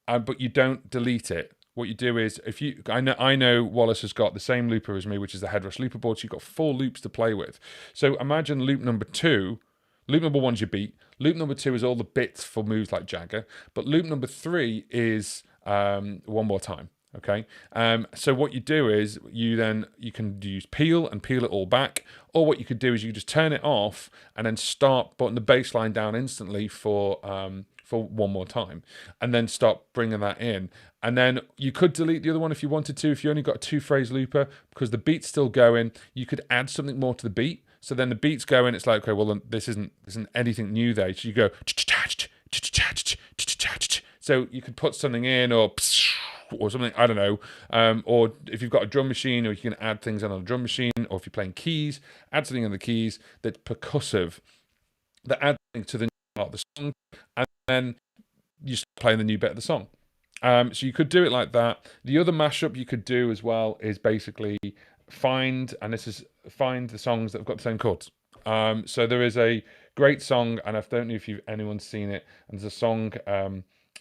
Speaker 1: but you don't delete it. What you do is, I know Wallace has got the same looper as me, which is the Headrush looper board, so you've got 4 loops to play with. So imagine loop number 2, loop number 1's your beat, loop number 2 is all the bits for moves like Jagger, but loop number 3 is one more time. Okay, so what you do is you can use peel and peel it all back, or what you could do is you just turn it off and then start putting the bass line down instantly for one more time, and then start bringing that in. And then you could delete the other one if you wanted to. If you only got a 2-phrase looper, because the beat's still going, you could add something more to the beat. So then the beat's going, it's like, okay, well, then this isn't anything new there. So you go, so you could put something in, or something, I don't know. Or if you've got a drum machine, or you can add things on a drum machine, or if you're playing keys, add something on the keys that's percussive, that adds something to the new part of the song, and then you start playing the new bit of the song. So you could do it like that. The other mashup you could do as well is basically find the songs that have got the same chords. So there is a great song, and I don't know if anyone's seen it, and there's a song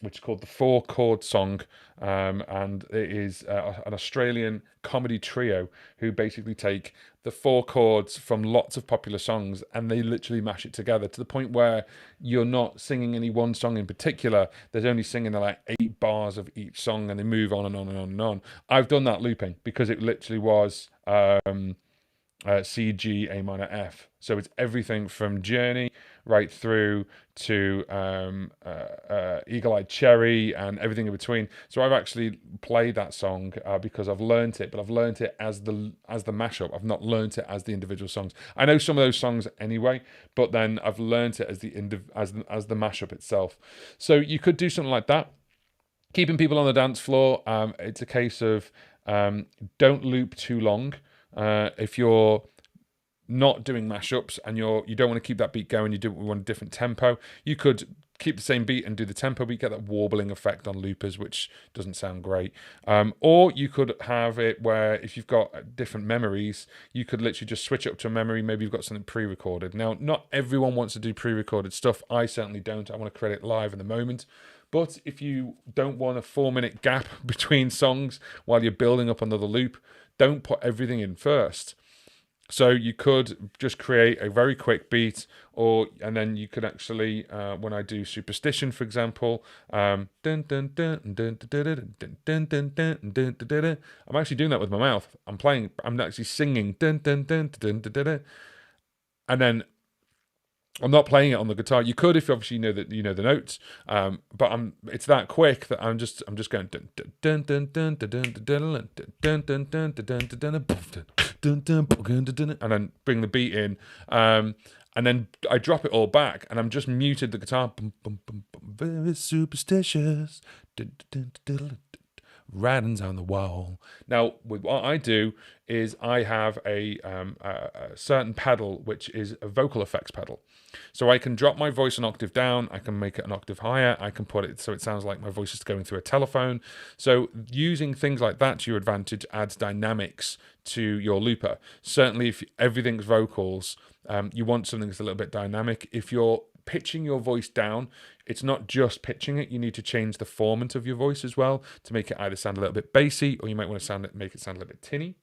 Speaker 1: which is called the 4-Chord Song, and it is an Australian comedy trio who basically take the 4 chords from lots of popular songs and they literally mash it together to the point where you're not singing any one song in particular. There's only singing like 8 bars of each song, and they move on and on and on and on. I've done that looping because it literally was C, G, A minor, F. So it's everything from Journey right through to Eagle-Eyed Cherry and everything in between. So I've actually played that song because I've learnt it, but I've learnt it as the mashup. I've not learnt it as the individual songs. I know some of those songs anyway, but then I've learnt it as the mashup itself. So you could do something like that. Keeping people on the dance floor, it's a case of don't loop too long. If you're not doing mashups and you don't want to keep that beat going, you want a different tempo, you could keep the same beat and do the tempo beat, get that warbling effect on loopers, which doesn't sound great. Or you could have it where if you've got different memories, you could literally just switch up to a memory. Maybe you've got something pre-recorded. Now, not everyone wants to do pre-recorded stuff. I certainly don't. I want to create it live in the moment. But if you don't want a 4-minute gap between songs while you're building up another loop, don't put everything in first. So you could just create a very quick beat, and then you could actually, when I do Superstition, for example, I'm actually doing that with my mouth. I'm actually singing, and then I'm not playing it on the guitar. You could if obviously you know the notes, but it's that quick that I'm just going and then bring the beat in, and then I drop it all back, and I'm just muted the guitar. Very superstitious. Writings on the wall. Now, with what I do is I have a certain pedal, which is a vocal effects pedal. So I can drop my voice an octave down, I can make it an octave higher, I can put it so it sounds like my voice is going through a telephone. So using things like that to your advantage adds dynamics to your looper. Certainly if everything's vocals, you want something that's a little bit dynamic. If you're pitching your voice down, it's not just pitching it. You need to change the formant of your voice as well to make it either sound a little bit bassy, or you might want to make it sound a little bit tinny.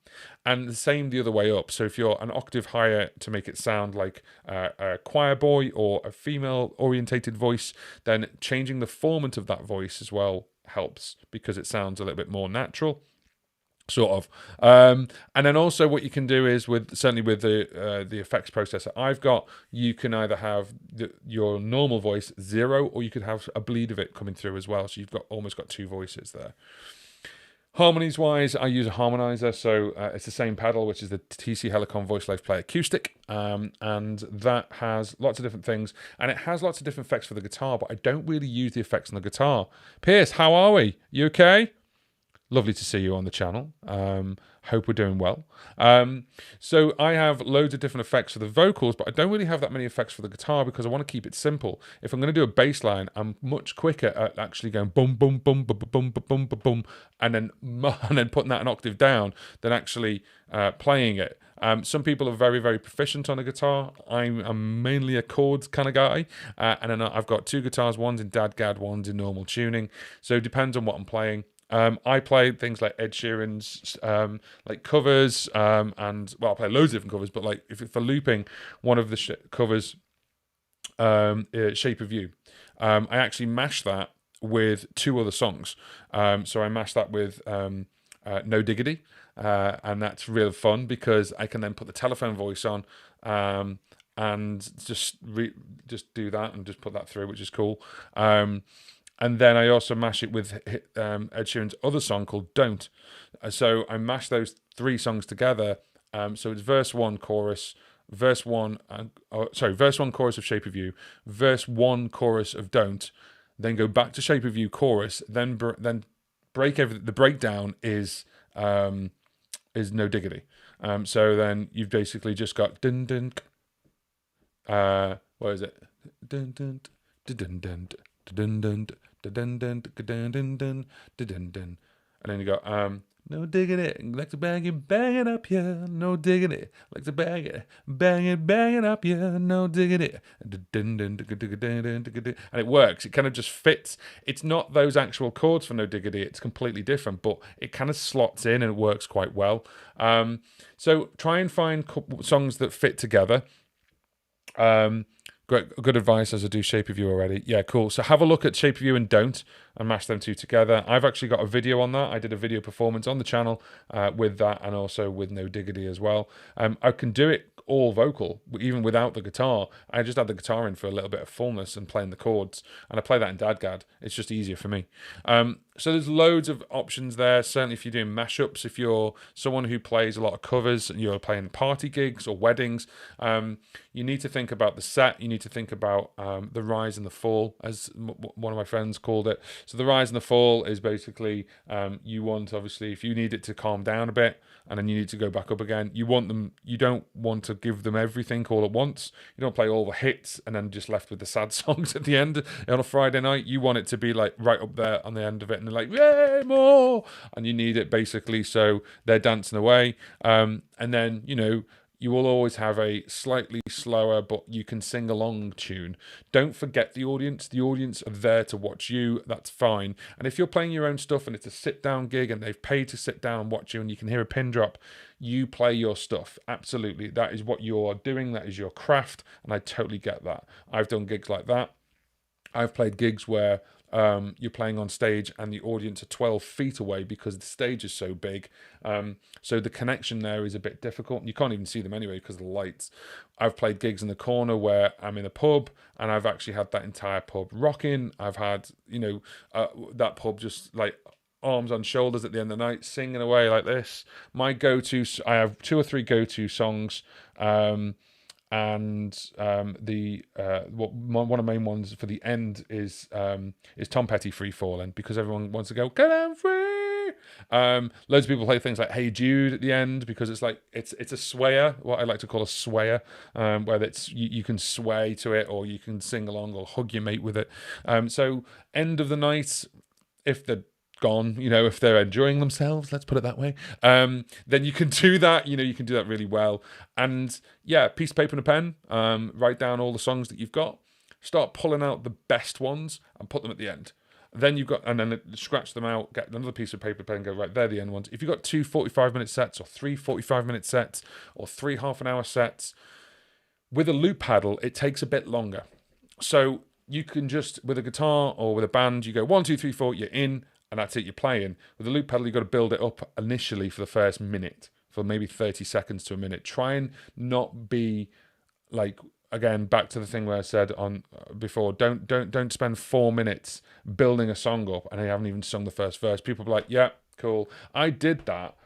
Speaker 1: And the same the other way up. So if you're an octave higher to make it sound like a choir boy or a female orientated voice, then changing the formant of that voice as well helps, because it sounds a little bit more natural. Sort of. And then also what you can do is certainly with the effects processor I've got, you can either have your normal voice 0, or you could have a bleed of it coming through as well. So you've almost got 2 voices there. Harmonies wise, I use a harmonizer, so it's the same pedal, which is the TC Helicon Voice Live Play Acoustic, and that has lots of different things, and it has lots of different effects for the guitar, but I don't really use the effects on the guitar. Pierce, how are we? You okay? Lovely to see you on the channel. Hope we're doing well. So I have loads of different effects for the vocals, but I don't really have that many effects for the guitar because I want to keep it simple. If I'm going to do a bass line, I'm much quicker at actually going boom, boom, boom, boom, boom, boom, boom, boom, boom, and then putting that an octave down than actually playing it. Some people are very, very proficient on a guitar. I'm mainly a chords kind of guy. And then I've got 2 guitars, one's in DAD-GAD, one's in normal tuning. So it depends on what I'm playing. I play things like Ed Sheeran's like covers, and well, I play loads of different covers. But like if for looping, one of the covers, "Shape of You," I actually mash that with 2 other songs. So I mash that with No Diggity, and that's real fun because I can then put the telephone voice on. And just do that and just put that through, which is cool. And then I also mash it with Ed Sheeran's other song called Don't. So I mash those 3 songs together. So it's verse 1, chorus, verse 1, verse 1, chorus of Shape of You, verse 1, chorus of Don't, then go back to Shape of You, chorus, then break everything. The breakdown is No Diggity. So then you've basically just got dun dun. What is it? Dun dun dun dun dun dun. Dun, dun, dun, dun, dun, dun, dun. And then you go, no digging it, like to bang it up, yeah, no digging it, like to bang it up, yeah, no digging it. And it works. It kind of just fits. It's not those actual chords for No Diggity, it's completely different, but it kind of slots in and it works quite well. So try and find songs that fit together. Good advice, as I do Shape of You already. Yeah, cool. So have a look at Shape of You and Don't and mash them 2 together. I've actually got a video on that. I did a video performance on the channel with that, and also with No Diggity as well. I can do it all vocal, even without the guitar. I just add the guitar in for a little bit of fullness and playing the chords, and I play that in DAD-GAD. It's just easier for me. So there's loads of options there. Certainly if you're doing mashups, if you're someone who plays a lot of covers and you're playing party gigs or weddings, you need to think about the set. You need to think about the rise and the fall, as one of my friends called it. So the rise and the fall is basically you want, obviously, if you need it to calm down a bit and then you need to go back up again, you don't want to give them everything all at once. You don't play all the hits and then just left with the sad songs at the end on a Friday night. You want it to be like right up there on the end of it, and they're like, yay, more, and you need it basically so they're dancing away. And then, you will always have a slightly slower, but you can sing along tune. Don't forget the audience. The audience are there to watch you. That's fine. And if you're playing your own stuff and it's a sit-down gig and they've paid to sit down and watch you and you can hear a pin drop, you play your stuff. Absolutely. That is what you're doing. That is your craft. And I totally get that. I've done gigs like that. I've played gigs where you're playing on stage and the audience are 12 feet away because the stage is so big. So the connection there is a bit difficult. You can't even see them anyway because of the lights. I've played gigs in the corner where I'm in a pub and I've actually had that entire pub rocking. I've had, that pub just like arms on shoulders at the end of the night, singing away like this. I have 2 or 3 go-to songs. And one of the main ones for the end is Tom Petty, Free Fallin', because everyone wants to go, get on free. Loads of people play things like Hey Jude at the end because it's like it's a swayer, what I like to call a swayer, where it's you can sway to it or you can sing along or hug your mate with it. So end of the night, if the gone, if they're enjoying themselves, let's put it that way, then you can do that. You can do that really well. And yeah, piece of paper and a pen, write down all the songs that you've got, start pulling out the best ones and put them at the end. Then you've got, and then scratch them out, get another piece of paper pen, go, right, they're the end ones. If you've got 2 45-minute sets, or 3 45-minute sets, or 3 half-an-hour sets, with a loop paddle, it takes a bit longer. So you can just, with a guitar or with a band, you go 1, 2, 3, 4, you're in, and that's it, you're playing. With a loop paddle, you've got to build it up initially for the first minute, for maybe 30 seconds to a minute. Try and not be like, again, back to the thing where I said on before, don't spend 4 minutes building a song up and you haven't even sung the first verse. People are like, yeah, cool. I did that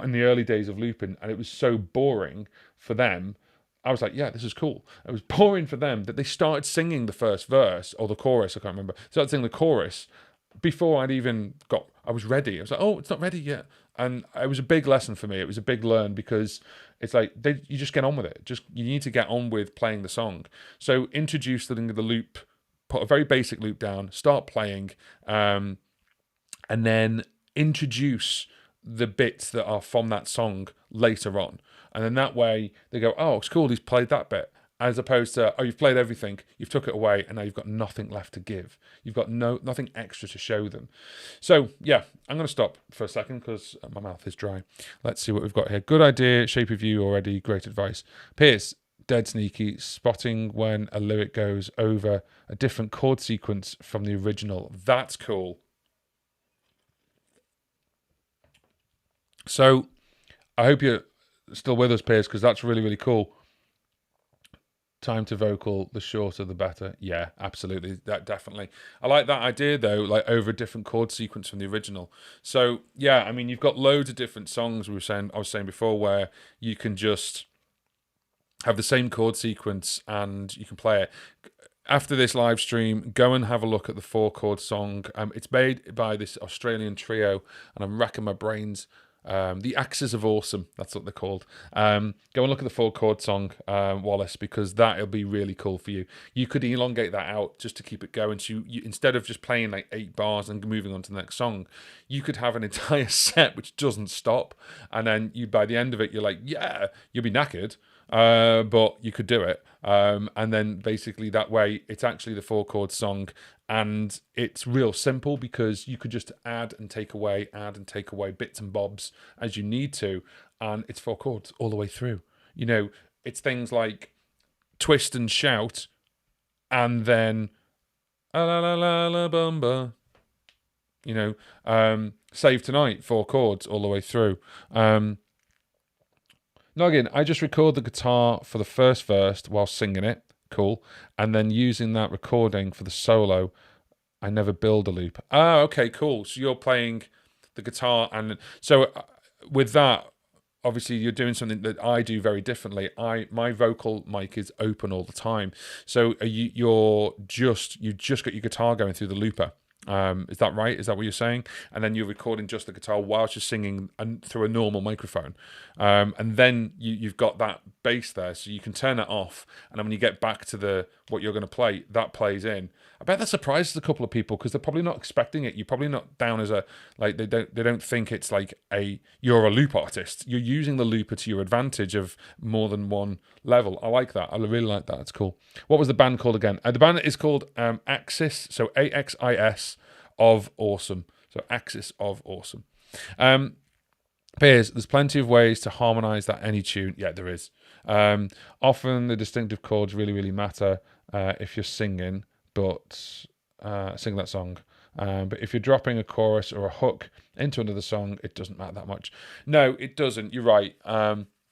Speaker 1: in the early days of looping, and it was so boring for them. I was like, yeah, this is cool. It was boring for them that they started singing the first verse or the chorus. I can't remember. Started singing the chorus before I was ready. I was like, oh, it's not ready yet. And it was a big lesson for me. It was a big learn, because it's like you just get on with it. You need to get on with playing the song. So introduce the loop, put a very basic loop down, start playing, and then introduce the bits that are from that song later on. And then that way they go, oh, it's cool, he's played that bit. As opposed to, oh, you've played everything, you've took it away, and now you've got nothing left to give. You've got nothing extra to show them. So, yeah, I'm going to stop for a second because my mouth is dry. Let's see what we've got here. Good idea, shape of you already, great advice. Piers, dead sneaky, spotting when a lyric goes over a different chord sequence from the original. That's cool. So, I hope you're still with us, Piers, because that's really, really cool. Time to vocal, the shorter the better. Yeah, absolutely, that definitely. I like that idea though, like over a different chord sequence from the original. So yeah, I mean, you've got loads of different songs. I was saying before, where you can just have the same chord sequence and you can play it. After this live stream, go and have a look at the 4-chord song. It's made by this Australian trio, and I'm racking my brains. The Axes of Awesome, that's what they're called. Go and look at the 4-chord song, Wallace, because that'll be really cool for you. You could elongate that out just to keep it going. So you instead of just playing like 8 bars and moving on to the next song, you could have an entire set which doesn't stop. And then by the end of it, you're like, yeah, you'll be knackered, but you could do it. And then basically that way, it's actually the 4-chord song. And it's real simple, because you could just add and take away bits and bobs as you need to. And it's 4 chords all the way through. You know, it's things like twist and shout, and then la la la la bumba. You know, save tonight, 4 chords all the way through. Noggin, I just record the guitar for the first verse while singing it. Cool. And then using that recording for the solo, I never build a loop. Ah, okay, cool. So you're playing the guitar, and so with that, obviously you're doing something that I do very differently. My vocal mic is open all the time. So you just got your guitar going through the looper. Is that right? Is that what you're saying? And then you're recording just the guitar whilst you're singing through a normal microphone. And then you've got that bass there, so you can turn it off. And then when you get back to what you're going to play, that plays in. I bet that surprises a couple of people, because they're probably not expecting it. You're probably not down as they don't think it's like you're a loop artist. You're using the looper to your advantage of more than one level. I like that. I really like that. It's cool. What was the band called again? The band is called Axis. So AXIS of Awesome. So Axis of Awesome. Piers, there's plenty of ways to harmonize that any tune. Yeah, there is. Often the distinctive chords really, really matter if you're singing, but sing that song. But if you're dropping a chorus or a hook into another song, it doesn't matter that much. No, it doesn't. You're right.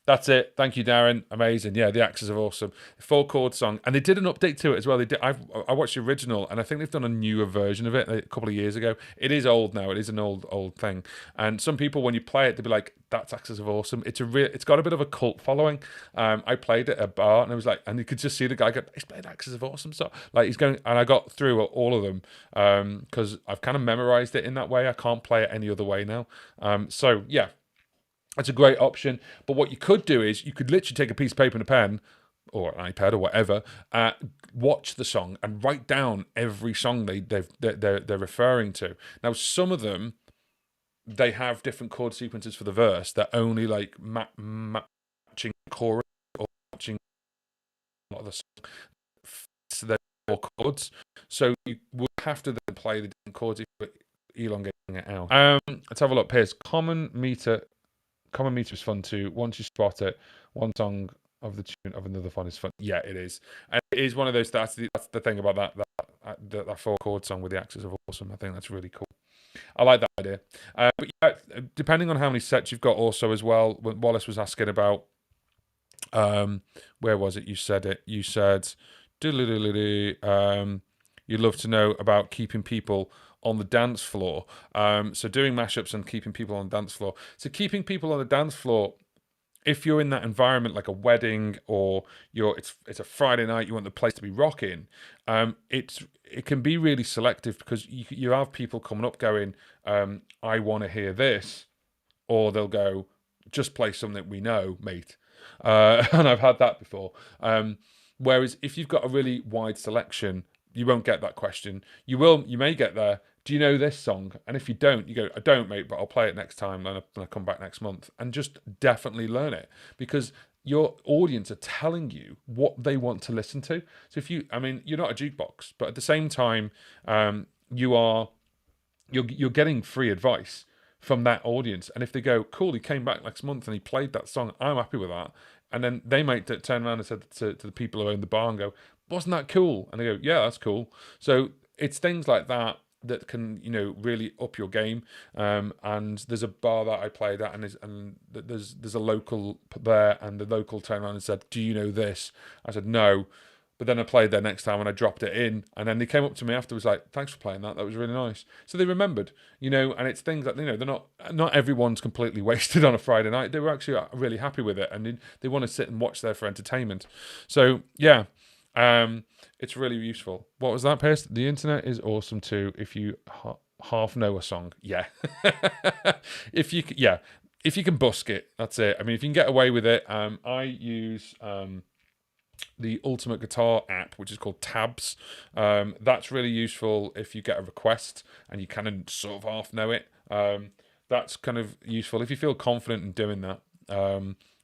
Speaker 1: That's it. Thank you, Darren. Amazing. Yeah, the Axes of Awesome. 4-chord song. And they did an update to it as well. They did. I watched the original, and I think they've done a newer version of it a couple of years ago. It is old now. It is an old thing. And some people, when you play it, they'll be like, that's Axes of Awesome. It's got a bit of a cult following. I played it at a bar, and it was like, and you could just see the guy go, he's played Axes of Awesome. So like he's going, and I got through all of them because I've kind of memorized it in that way. I can't play it any other way now. So yeah. That's a great option. But what you could do is you could literally take a piece of paper and a pen, or an iPad or whatever, watch the song and write down every song they're referring to. Now, some of them, they have different chord sequences for the verse that only like matching chorus or matching a lot of the song. So 4 chords. So you would have to then play the different chords if you're elongating it out. Let's have a look. Here's common meter. Common meter is fun too. Once you spot it, one song of the tune of another fun is fun. Yeah, it is. And it is one of those. That's the thing about that 4 chord song with the Axis of Awesome. I think that's really cool. I like that idea. But yeah, depending on how many sets you've got, also as well. Wallace was asking about. Where was it? You said it. You said, you'd love to know about keeping people on the dance floor. So doing mashups and keeping people on the dance floor. So keeping people on the dance floor, if you're in that environment like a wedding or it's a Friday night, you want the place to be rocking. It can be really selective because you have people coming up going, I want to hear this, or they'll go, just play something we know, mate. And I've had that before. Whereas if you've got a really wide selection, you won't get that question. You may get there. Do you know this song? And if you don't, you go, I don't, mate, but I'll play it next time when I come back next month. And just definitely learn it, because your audience are telling you what they want to listen to. So you're not a jukebox, but at the same time, you're getting free advice from that audience. And if they go, cool, he came back next month and he played that song, I'm happy with that. And then they might turn around and say to the people who own the bar and go, wasn't that cool? And they go, yeah, that's cool. So it's things like that can, really up your game. And there's a bar that I played at, and there's a local there, and the local turned around and said, do you know this? I said, no. But then I played there next time and I dropped it in. And then they came up to me afterwards like, thanks for playing that. That was really nice. So they remembered, and it's things that, they're not everyone's completely wasted on a Friday night. They were actually really happy with it. And they want to sit and watch there for entertainment. So, yeah, it's really useful. What was that, Pierce? The internet is awesome too if you half know a song. Yeah. If you can busk it, that's it. I mean, if you can get away with it, I use... the Ultimate Guitar app, which is called Tabs. That's really useful if you get a request and you kind of sort of half know it. That's kind of useful if you feel confident in doing that.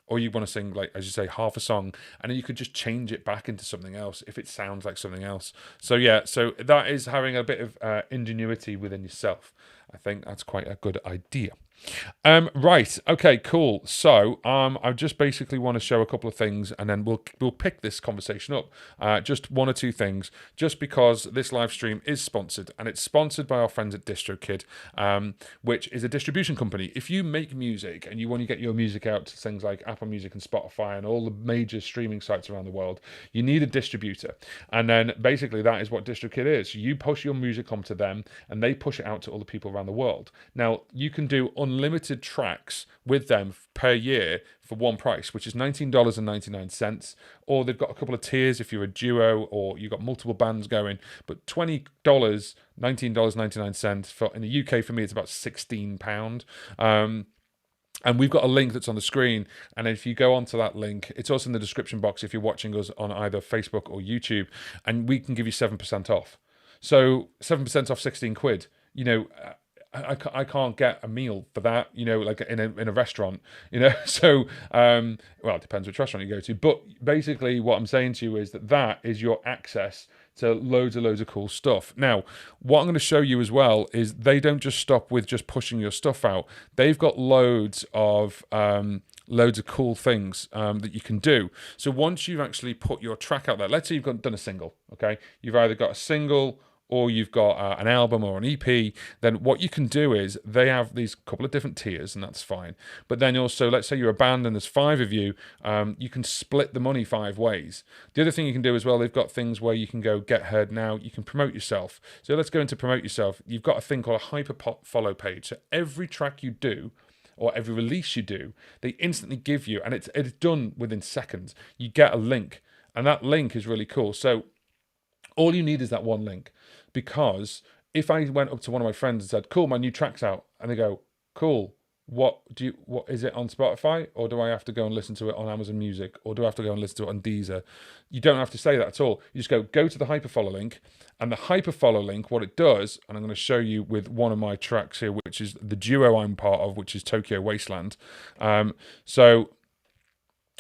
Speaker 1: Or you want to sing, like, as you say, half a song, and then you could just change it back into something else if it sounds like something else. So yeah, so that is having a bit of ingenuity within yourself. I think that's quite a good idea. Right. Okay, cool. So, I just basically want to show a couple of things, and then we'll pick this conversation up. Just one or two things, just because this live stream is sponsored, and it's sponsored by our friends at DistroKid, which is a distribution company. If you make music and you want to get your music out to things like Apple Music and Spotify and all the major streaming sites around the world, you need a distributor. And then basically that is what DistroKid is. You push your music onto them, and they push it out to all the people around the world. Now, you can do unlimited tracks with them per year for one price, which is $19.99, or they've got a couple of tiers if you're a duo or you've got multiple bands going, but $20, $19.99 for in the UK. For me, it's about £16. And we've got a link that's on the screen, and if you go onto that link, it's also in the description box if you're watching us on either Facebook or YouTube, and we can give you 7% off. So 7% off 16 quid. I can't get a meal for that, like in a restaurant, So, well, it depends which restaurant you go to. But basically, what I'm saying to you is that is your access to loads of cool stuff. Now, what I'm going to show you as well is they don't just stop with just pushing your stuff out. They've got loads of cool things that you can do. So once you've actually put your track out there, let's say you've done a single, okay? You've either got a single or you've got an album or an EP, then what you can do is they have these couple of different tiers, and that's fine. But then also, let's say you're a band and there's 5 of you, you can split the money 5 ways. The other thing you can do as well, they've got things where you can go get heard now, you can promote yourself. So let's go into promote yourself. You've got a thing called a hyper follow page. So every track you do, or every release you do, they instantly give you, and it's done within seconds, you get a link, and that link is really cool. So all you need is that one link. Because if I went up to one of my friends and said, cool, my new track's out, and they go, cool, what is it on Spotify, or do I have to go and listen to it on Amazon Music, or do I have to go and listen to it on Deezer? You don't have to say that at all. You just go to the hyperfollow link, and the hyperfollow link, what it does, and I'm going to show you with one of my tracks here, which is the duo I'm part of, which is Tokyo Wasteland. So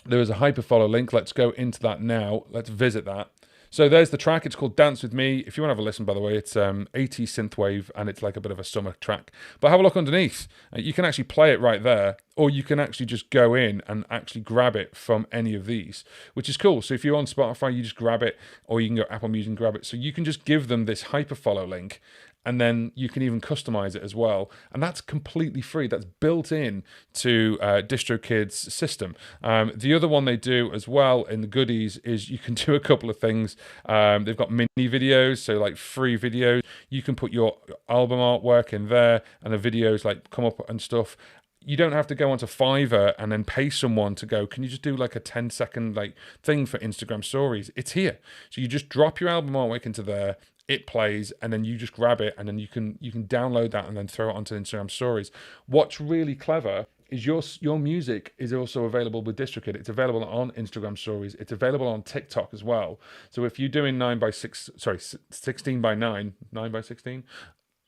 Speaker 1: there is a hyperfollow link. Let's go into that now. Let's visit that. So there's the track. It's called Dance With Me. If you want to have a listen, by the way, it's 80s synthwave, and it's like a bit of a summer track. But have a look underneath. You can actually play it right there, or you can actually just go in and actually grab it from any of these, which is cool. So if you're on Spotify, you just grab it, or you can go Apple Music and grab it. So you can just give them this hyperfollow link, and then you can even customize it as well. And that's completely free. That's built in to DistroKid's system. The other one they do as well in the goodies is you can do a couple of things. They've got mini videos, so like free videos. You can put your album artwork in there, and the videos like come up and stuff. You don't have to go onto Fiverr and then pay someone to go, can you just do like a 10-second like thing for Instagram stories? It's here. So you just drop your album artwork into there, it plays, and then you just grab it, and then you can download that and then throw it onto Instagram stories. What's really clever is your music is also available with DistroKid. It's available on Instagram stories. It's available on TikTok as well. So if you're doing 16 by 9 by 16,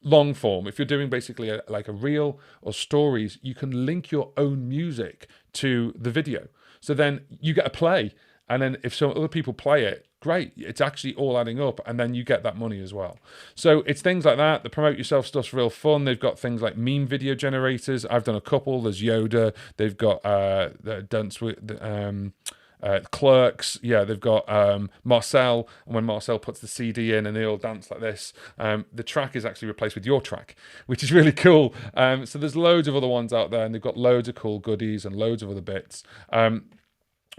Speaker 1: long form, if you're doing basically like a reel or stories, you can link your own music to the video. So then you get a play, and then if some other people play it, great, it's actually all adding up, and then you get that money as well. So it's things like that. The promote yourself stuff's real fun. They've got things like meme video generators. I've done a couple. There's Yoda. They've got Dance with Clerks. Yeah, they've got Marcel, and when Marcel puts the CD in and they all dance like this, the track is actually replaced with your track, which is really cool. So there's loads of other ones out there, and they've got loads of cool goodies and loads of other bits.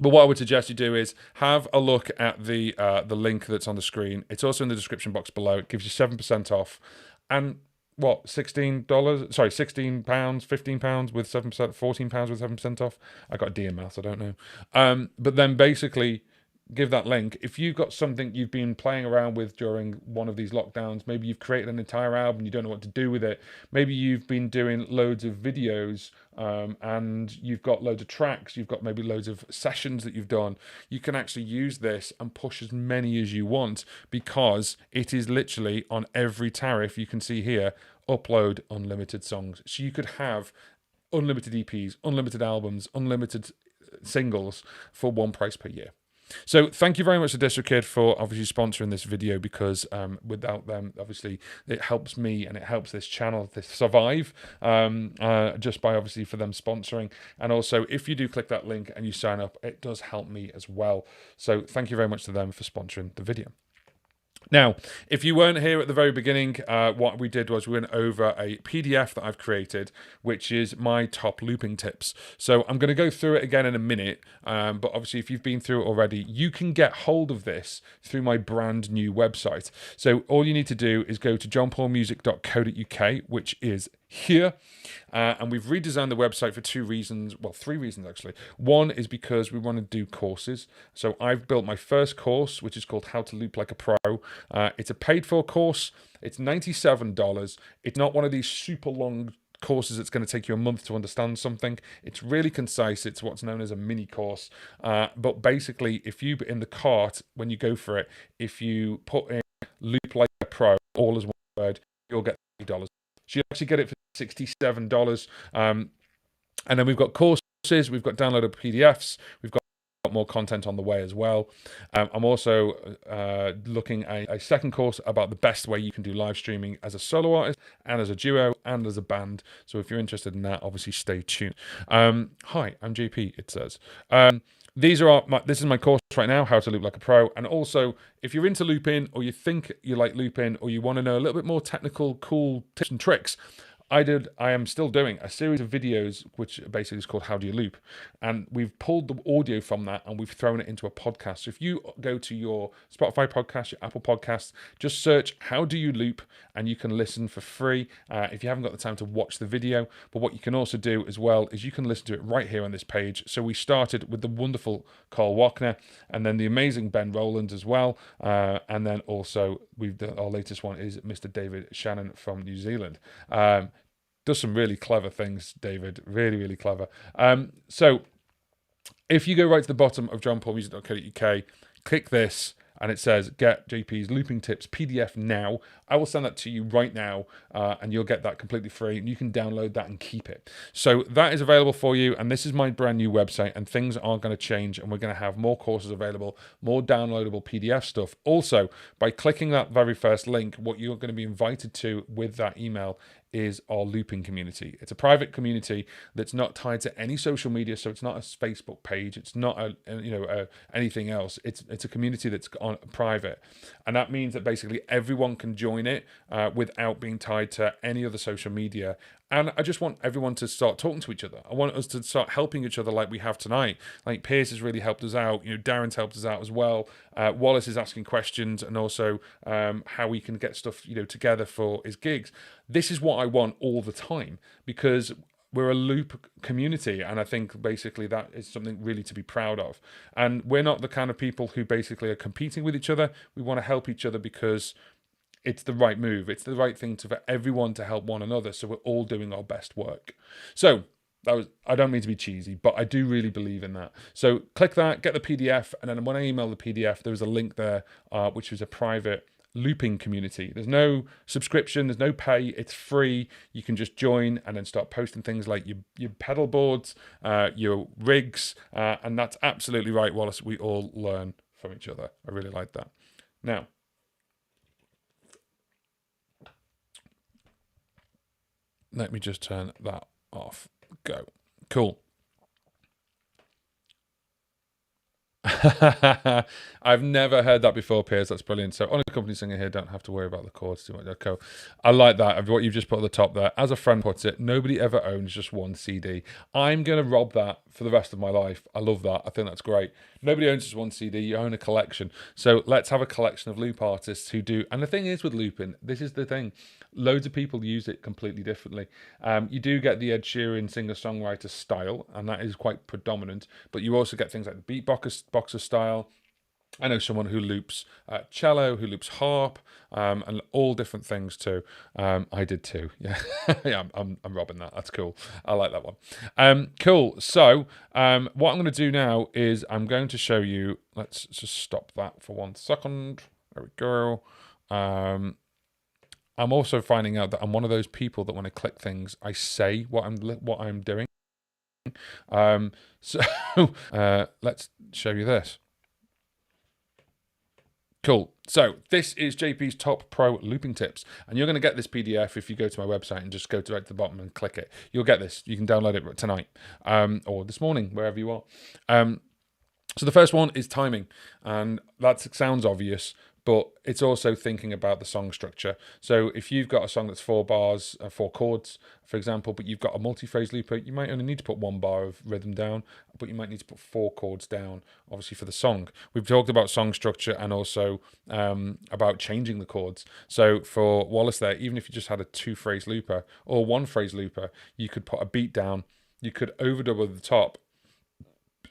Speaker 1: But what I would suggest you do is have a look at the link that's on the screen. It's also in the description box below. It gives you 7% off, and what, $16? Sorry, £16, £15 with 7%, £14 with 7% off. I got a D in maths, I don't know. But then basically give that link. If you've got something you've been playing around with during one of these lockdowns, maybe you've created an entire album, you don't know what to do with it. Maybe you've been doing loads of videos, and you've got loads of tracks, you've got maybe loads of sessions that you've done. You can actually use this and push as many as you want, because it is literally on every tariff you can see here, upload unlimited songs. So you could have unlimited EPs, unlimited albums, unlimited singles for one price per year. So thank you very much to DistroKid for obviously sponsoring this video, because without them, obviously, it helps me and it helps this channel to survive, just by obviously for them sponsoring. And also, if you do click that link and you sign up, it does help me as well. So thank you very much to them for sponsoring the video. Now, if you weren't here at the very beginning, what we did was we went over a PDF that I've created, which is my top looping tips. So I'm going to go through it again in a minute, but obviously if you've been through it already, you can get hold of this through my brand new website. So all you need to do is go to johnpaulmusic.co.uk, which is here, and we've redesigned the website for three reasons actually. One is because we want to do courses. So I've built my first course, which is called How to Loop Like a Pro. It's a paid for course. It's $97. It's not one of these super long courses that's going to take you a month to understand something. It's really concise. It's what's known as a mini course, but basically if you in the cart, when you go for it, if you put in Loop Like a Pro all as one word, you'll get $30. So you actually get it for $67. And then we've got courses, we've got downloaded PDFs, we've got more content on the way as well. I'm also looking at a second course about the best way you can do live streaming as a solo artist and as a duo and as a band. So if you're interested in that, obviously stay tuned. Hi, I'm JP, it says. This is my course right now, How to Loop Like a Pro. And also, if you're into looping, or you think you like looping, or you want to know a little bit more technical, cool tips and tricks, I am still doing a series of videos, which basically is called How Do You Loop? And we've pulled the audio from that and we've thrown it into a podcast. So if you go to your Spotify podcast, your Apple podcast, just search How Do You Loop, and you can listen for free if you haven't got the time to watch the video. But what you can also do as well is you can listen to it right here on this page. So we started with the wonderful Carl Wachner, and then the amazing Ben Rowland as well. And then also our latest one is Mr. David Shannon from New Zealand. Does some really clever things, David. Really, really clever. So if you go right to the bottom of johnpaulmusic.co.uk, click this, and it says get JP's looping tips PDF now. I will send that to you right now, and you'll get that completely free, and you can download that and keep it. So that is available for you, and this is my brand new website, and things are going to change, and we're going to have more courses available, more downloadable PDF stuff. Also, by clicking that very first link, what you're going to be invited to with that email is our looping community. It's a private community that's not tied to any social media, so it's not a Facebook page, it's not anything else. It's a community that's on private, and that means that basically everyone can join it without being tied to any other social media. And I just want everyone to start talking to each other. I want us to start helping each other like we have tonight. Like Piers has really helped us out. Darren's helped us out as well. Wallace is asking questions, and also how we can get stuff together for his gigs. This is what I want all the time, because we're a loop community, and I think basically that is something really to be proud of. And we're not the kind of people who basically are competing with each other. We want to help each other because it's the right move. It's the right thing for everyone to help one another, so we're all doing our best work. So I don't mean to be cheesy, but I do really believe in that. So click that, get the PDF, and then when I email the PDF, there's a link there, which is a private looping community. There's no subscription, there's no pay, it's free. You can just join and then start posting things like your pedal boards, your rigs, and that's absolutely right, Wallace. We all learn from each other. I really like that. Now, let me just turn that off. Go. Cool. I've never heard that before, Piers. That's brilliant. So, on a company singer here, don't have to worry about the chords too much. Okay. I like that. What you've just put at the top there. As a friend puts it, nobody ever owns just one CD. I'm going to rob that for the rest of my life. I love that. I think that's great. Nobody owns just one CD. You own a collection. So, let's have a collection of loop artists who do. And the thing is with looping, this is the thing. Loads of people use it completely differently. You do get the Ed Sheeran singer-songwriter style, and that is quite predominant. But you also get things like the beatboxer style. I know someone who loops cello, who loops harp, and all different things too. I did too. Yeah, yeah. I'm robbing that. That's cool. I like that one. Cool. So what I'm going to do now is I'm going to show you. Let's just stop that for 1 second. There we go. I'm also finding out that I'm one of those people that when I click things, I say what I'm doing. So let's show you this. Cool. So this is JP's top pro looping tips, and you're going to get this PDF if you go to my website and just go right to the bottom and click it. You'll get this. You can download it tonight or this morning, wherever you are. So the first one is timing, and that sounds obvious, but it's also thinking about the song structure. So if you've got a song that's 4 bars, 4 chords, for example, but you've got a multi-phrase looper, you might only need to put 1 bar of rhythm down, but you might need to put 4 chords down, obviously, for the song. We've talked about song structure and also about changing the chords. So for Wallace there, even if you just had a 2-phrase looper or 1-phrase looper, you could put a beat down, you could overdub at the top.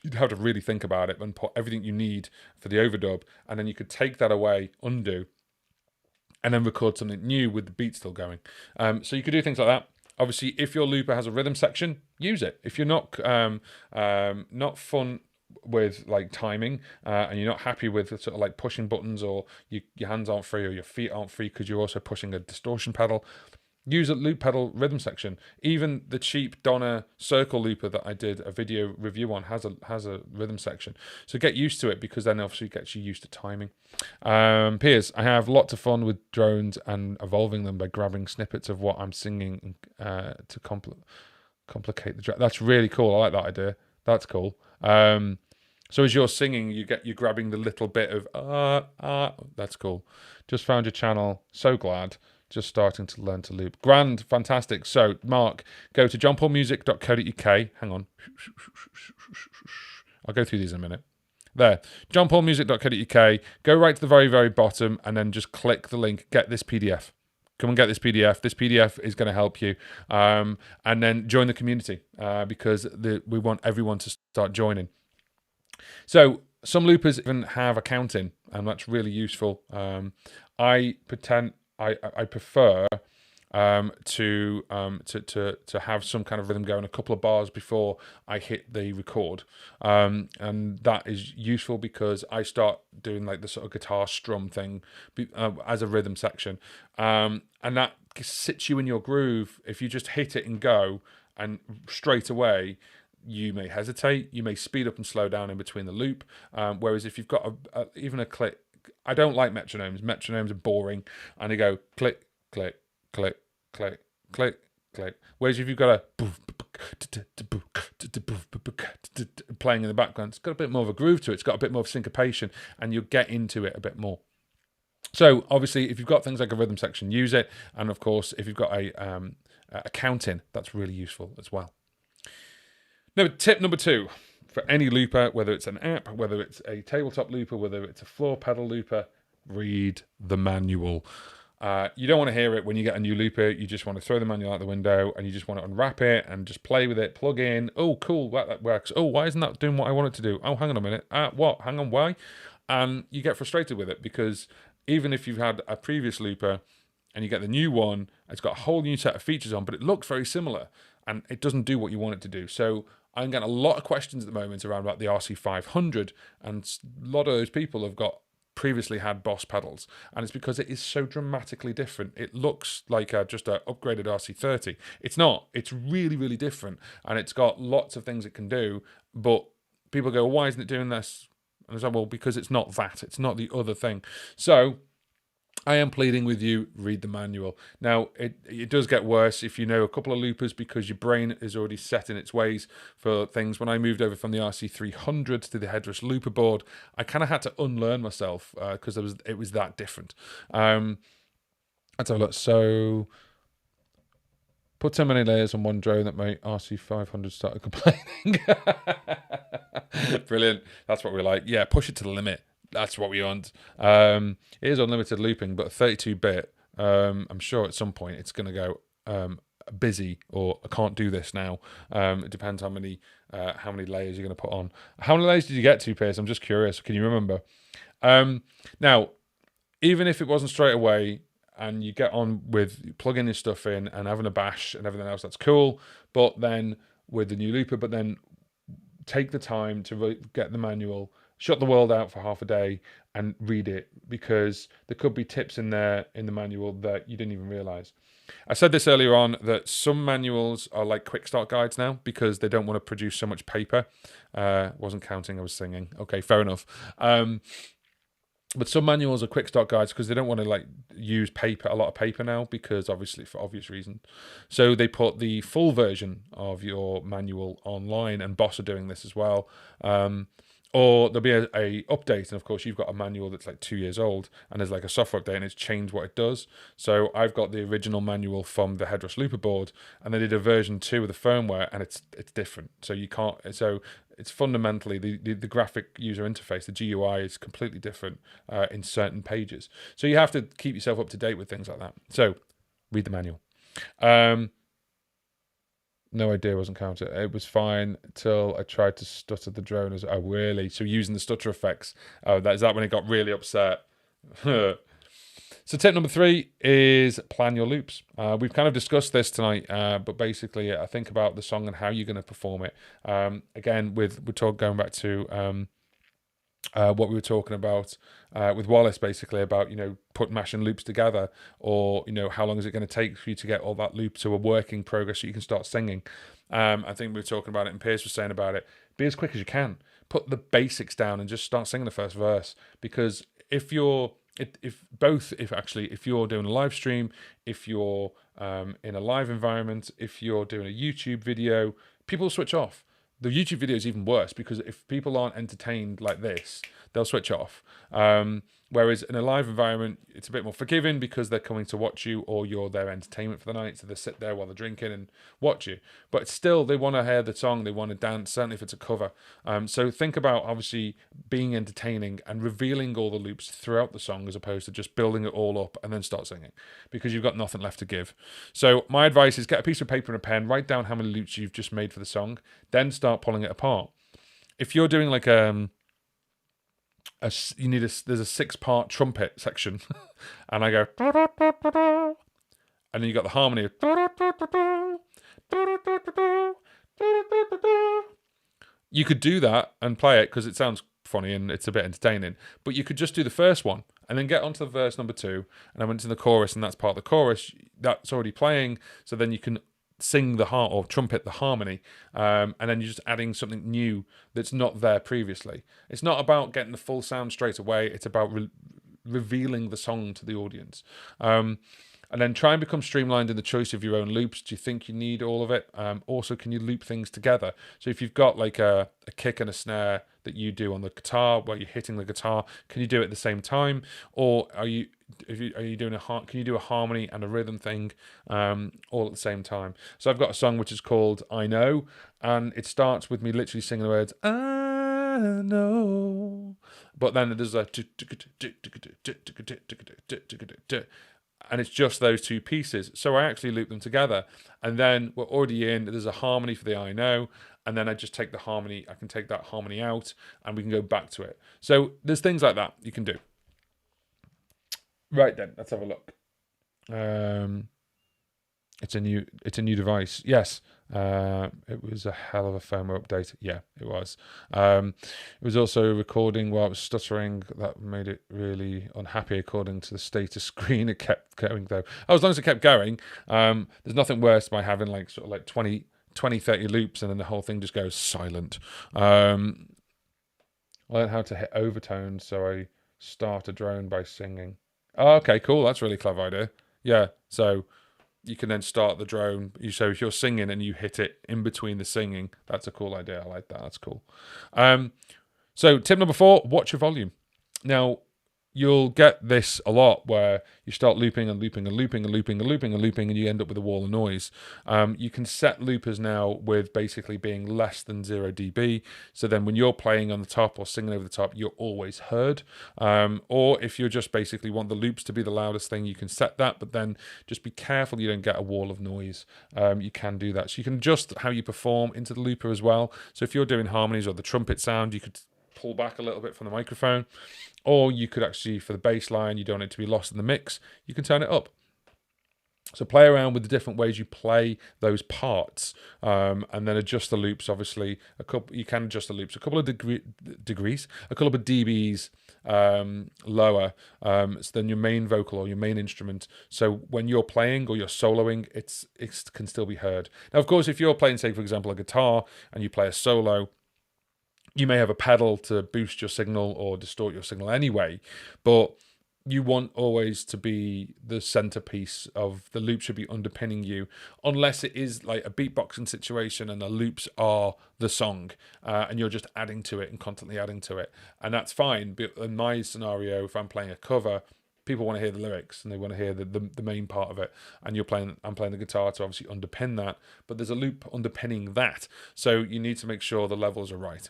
Speaker 1: You'd have to really think about it and put everything you need for the overdub, and then you could take that away, undo, and then record something new with the beat still going. So you could do things like that. Obviously, if your looper has a rhythm section, use it. If you're not fun with like timing and you're not happy with sort of like pushing buttons, or your hands aren't free or your feet aren't free because you're also pushing a distortion pedal, use a loop pedal rhythm section. Even the cheap Donna circle looper that I did a video review on has a rhythm section. So get used to it, because then obviously it gets you used to timing. Piers, I have lots of fun with drones and evolving them by grabbing snippets of what I'm singing to complicate the track. That's really cool. I like that idea. That's cool. So as you're singing, you're grabbing the little bit of that's cool. Just found your channel. So glad. Just starting to learn to loop. Grand, fantastic. So, Mark, go to johnpaulmusic.co.uk. Hang on. I'll go through these in a minute. There. johnpaulmusic.co.uk. Go right to the very, very bottom and then just click the link. Get this PDF. Come and get this PDF. This PDF is going to help you. And then join the community because we want everyone to start joining. So, some loopers even have accounting, and that's really useful. I prefer to have some kind of rhythm going a couple of bars before I hit the record. And that is useful because I start doing like the sort of guitar strum thing as a rhythm section. And that sits you in your groove. If you just hit it and go and straight away, you may hesitate, you may speed up and slow down in between the loop. Whereas if you've got even a click, I don't like metronomes. Metronomes are boring, and they go click, click, click, click, click, click. Whereas if you've got a playing in the background, it's got a bit more of a groove to it. It's got a bit more of syncopation, and you'll get into it a bit more. So obviously, if you've got things like a rhythm section, use it. And of course, if you've got a counting, that's really useful as well. Now, tip number 2 for any looper, whether it's an app, whether it's a tabletop looper, whether it's a floor pedal looper, read the manual. You don't want to hear it when you get a new looper. You just want to throw the manual out the window and you just want to unwrap it and just play with it, plug in. Oh, cool, that works. Oh, why isn't that doing what I want it to do? Oh, hang on a minute. What? Hang on, why? And you get frustrated with it because even if you've had a previous looper and you get the new one, it's got a whole new set of features on, but it looks very similar and it doesn't do what you want it to do. So I'm getting a lot of questions at the moment around about the RC500, and a lot of those people have got previously had Boss pedals, and it's because it is so dramatically different. It looks like just an upgraded RC30. It's not. It's really, really different, and it's got lots of things it can do, but people go, why isn't it doing this? And I say, well, because it's not that. It's not the other thing. So I am pleading with you, read the manual. Now, it does get worse if you know a couple of loopers because your brain is already set in its ways for things. When I moved over from the RC300 to the headrest looper board, I kind of had to unlearn myself because it was that different. Let's have a look. So, put so many layers on one drone that my RC500 started complaining. Brilliant. That's what we like. Yeah, push it to the limit. That's what we want. It is unlimited looping, but 32-bit. I'm sure at some point it's going to go busy or I can't do this now. It depends how many layers you're going to put on. How many layers did you get to, Pierce? I'm just curious. Can you remember? Now, even if it wasn't straight away and you get on with plugging your stuff in and having a bash and everything else, that's cool. But then with the new looper, but then take the time to get the manual, shut the world out for half a day and read it, because there could be tips in there in the manual that you didn't even realize. I said this earlier on that some manuals are like quick start guides now because they don't want to produce so much paper. Wasn't counting, I was singing. Okay, fair enough. But some manuals are quick start guides because they don't want to like use a lot of paper now, because obviously for obvious reasons. So they put the full version of your manual online, and Boss are doing this as well. Or there'll be a update, and of course you've got a manual that's like 2 years old, and there's like a software update, and it's changed what it does. So I've got the original manual from the headrest looper board, and they did a version 2 of the firmware, and it's different. So you can't. So it's fundamentally the graphic user interface, the GUI, is completely different in certain pages. So you have to keep yourself up to date with things like that. So read the manual. No idea, wasn't counted. It was fine till I tried to stutter the drone. Oh, really? So using the stutter effects. Oh, is that when it got really upset? So tip number 3 is plan your loops. We've kind of discussed this tonight, but basically I think about the song and how you're going to perform it. Again, we're going back to what we were talking about with Wallace, basically about, mashing loops together, or, how long is it going to take for you to get all that loop to a working progress so you can start singing. I think we were talking about it, and Pierce was saying about it. Be as quick as you can. Put the basics down and just start singing the first verse, because if you're doing a live stream, if you're in a live environment, if you're doing a YouTube video, people switch off. The YouTube video is even worse, because if people aren't entertained like this, they'll switch off. Whereas in a live environment, it's a bit more forgiving because they're coming to watch you, or you're their entertainment for the night. So they sit there while they're drinking and watch you. But still, they want to hear the song. They want to dance, certainly if it's a cover. So think about obviously being entertaining and revealing all the loops throughout the song, as opposed to just building it all up and then start singing, because you've got nothing left to give. So my advice is get a piece of paper and a pen, write down how many loops you've just made for the song, then start pulling it apart. If you're doing like there's a 6-part trumpet section, and I go, and then you got the harmony of you could do that and play it because it sounds funny and it's a bit entertaining. But you could just do the first one and then get onto the verse number 2, and I went to the chorus, and that's part of the chorus that's already playing. So then you can sing the or trumpet the harmony, and then you're just adding something new that's not there previously. It's not about getting the full sound straight away. It's about revealing the song to the audience. And then try and become streamlined in the choice of your own loops. Do you think you need all of it? Also, can you loop things together? So if you've got like a kick and a snare that you do on the guitar where you're hitting the guitar, can you do it at the same time? Or are you doing can you do a harmony and a rhythm thing all at the same time? So I've got a song which is called I Know, and it starts with me literally singing the words I know, but then there's a and it's just those two pieces. So I actually loop them together, and then we're already in. There's a harmony for the I know, and then I just take the harmony. I can take that harmony out, and we can go back to it. So there's things like that you can do. Right then, let's have a look. It's a new device. Yes. It was a hell of a firmware update. Yeah, it was. It was also recording while I was stuttering. That made it really unhappy according to the status screen. It kept going though. Oh, as long as it kept going, there's nothing worse by having like sort of like 20, 30 loops and then the whole thing just goes silent. I learned how to hit overtones, so I start a drone by singing. Oh, okay, cool. That's a really clever idea. Yeah, so you can then start the drone. So if you're singing and you hit it in between the singing, that's a cool idea. I like that. That's cool. So tip number 4, watch your volume. Now, you'll get this a lot where you start looping and looping and looping and looping and looping and looping, and you end up with a wall of noise. You can set loopers now with basically being less than 0 dB. So then when you're playing on the top or singing over the top, you're always heard. Or if you just basically want the loops to be the loudest thing, you can set that, but then just be careful you don't get a wall of noise. You can do that. So you can adjust how you perform into the looper as well. So if you're doing harmonies or the trumpet sound, you could pull back a little bit from the microphone. Or you could actually, for the bass line, you don't want it to be lost in the mix, you can turn it up. So play around with the different ways you play those parts, and then adjust the loops. Obviously, you can adjust the loops a couple of degrees, a couple of dBs lower, so then your main vocal or your main instrument. So when you're playing or you're soloing, it can still be heard. Now, of course, if you're playing, say, for example, a guitar and you play a solo, you may have a pedal to boost your signal or distort your signal anyway, but you want always to be the centerpiece of the loop should be underpinning you, unless it is like a beatboxing situation and the loops are the song, and you're just adding to it and constantly adding to it, and that's fine. But in my scenario, if I'm playing a cover, people want to hear the lyrics and they want to hear the main part of it, and I'm playing the guitar to obviously underpin that, but there's a loop underpinning that, so you need to make sure the levels are right.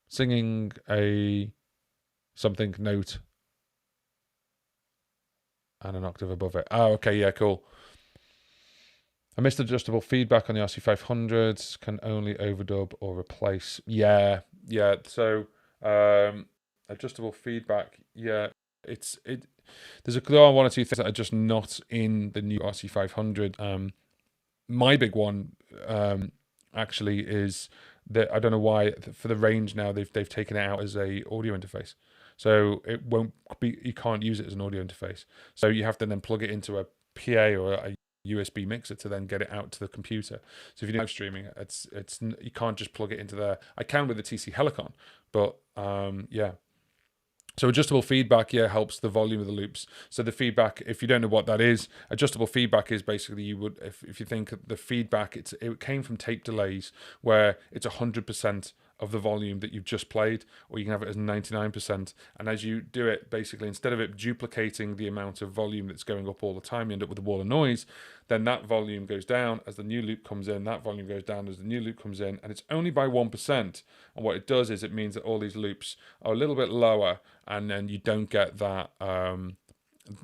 Speaker 1: Singing a something note and an octave above it. Oh, okay, yeah, cool. I missed adjustable feedback on the RC500s. Can only overdub or replace. Yeah. So adjustable feedback. Yeah, there's there are one or two things that are just not in the new RC500. My big one actually is that I don't know why for the range now they've taken it out as a audio interface, so it won't be, you can't use it as an audio interface. So you have to then plug it into a PA or a USB mixer to then get it out to the computer. So if you're live streaming, it's you can't just plug it into there. I can with the TC Helicon, but yeah. So adjustable feedback, yeah, helps the volume of the loops. So the feedback, if you don't know what that is, adjustable feedback is basically you would, if you think the feedback, it came from tape delays where it's 100% of the volume that you've just played, or you can have it as 99%. And as you do it, basically, instead of it duplicating the amount of volume that's going up all the time, you end up with a wall of noise. Then that volume goes down as the new loop comes in, that volume goes down as the new loop comes in, and it's only by 1%. And what it does is it means that all these loops are a little bit lower, and then you don't get that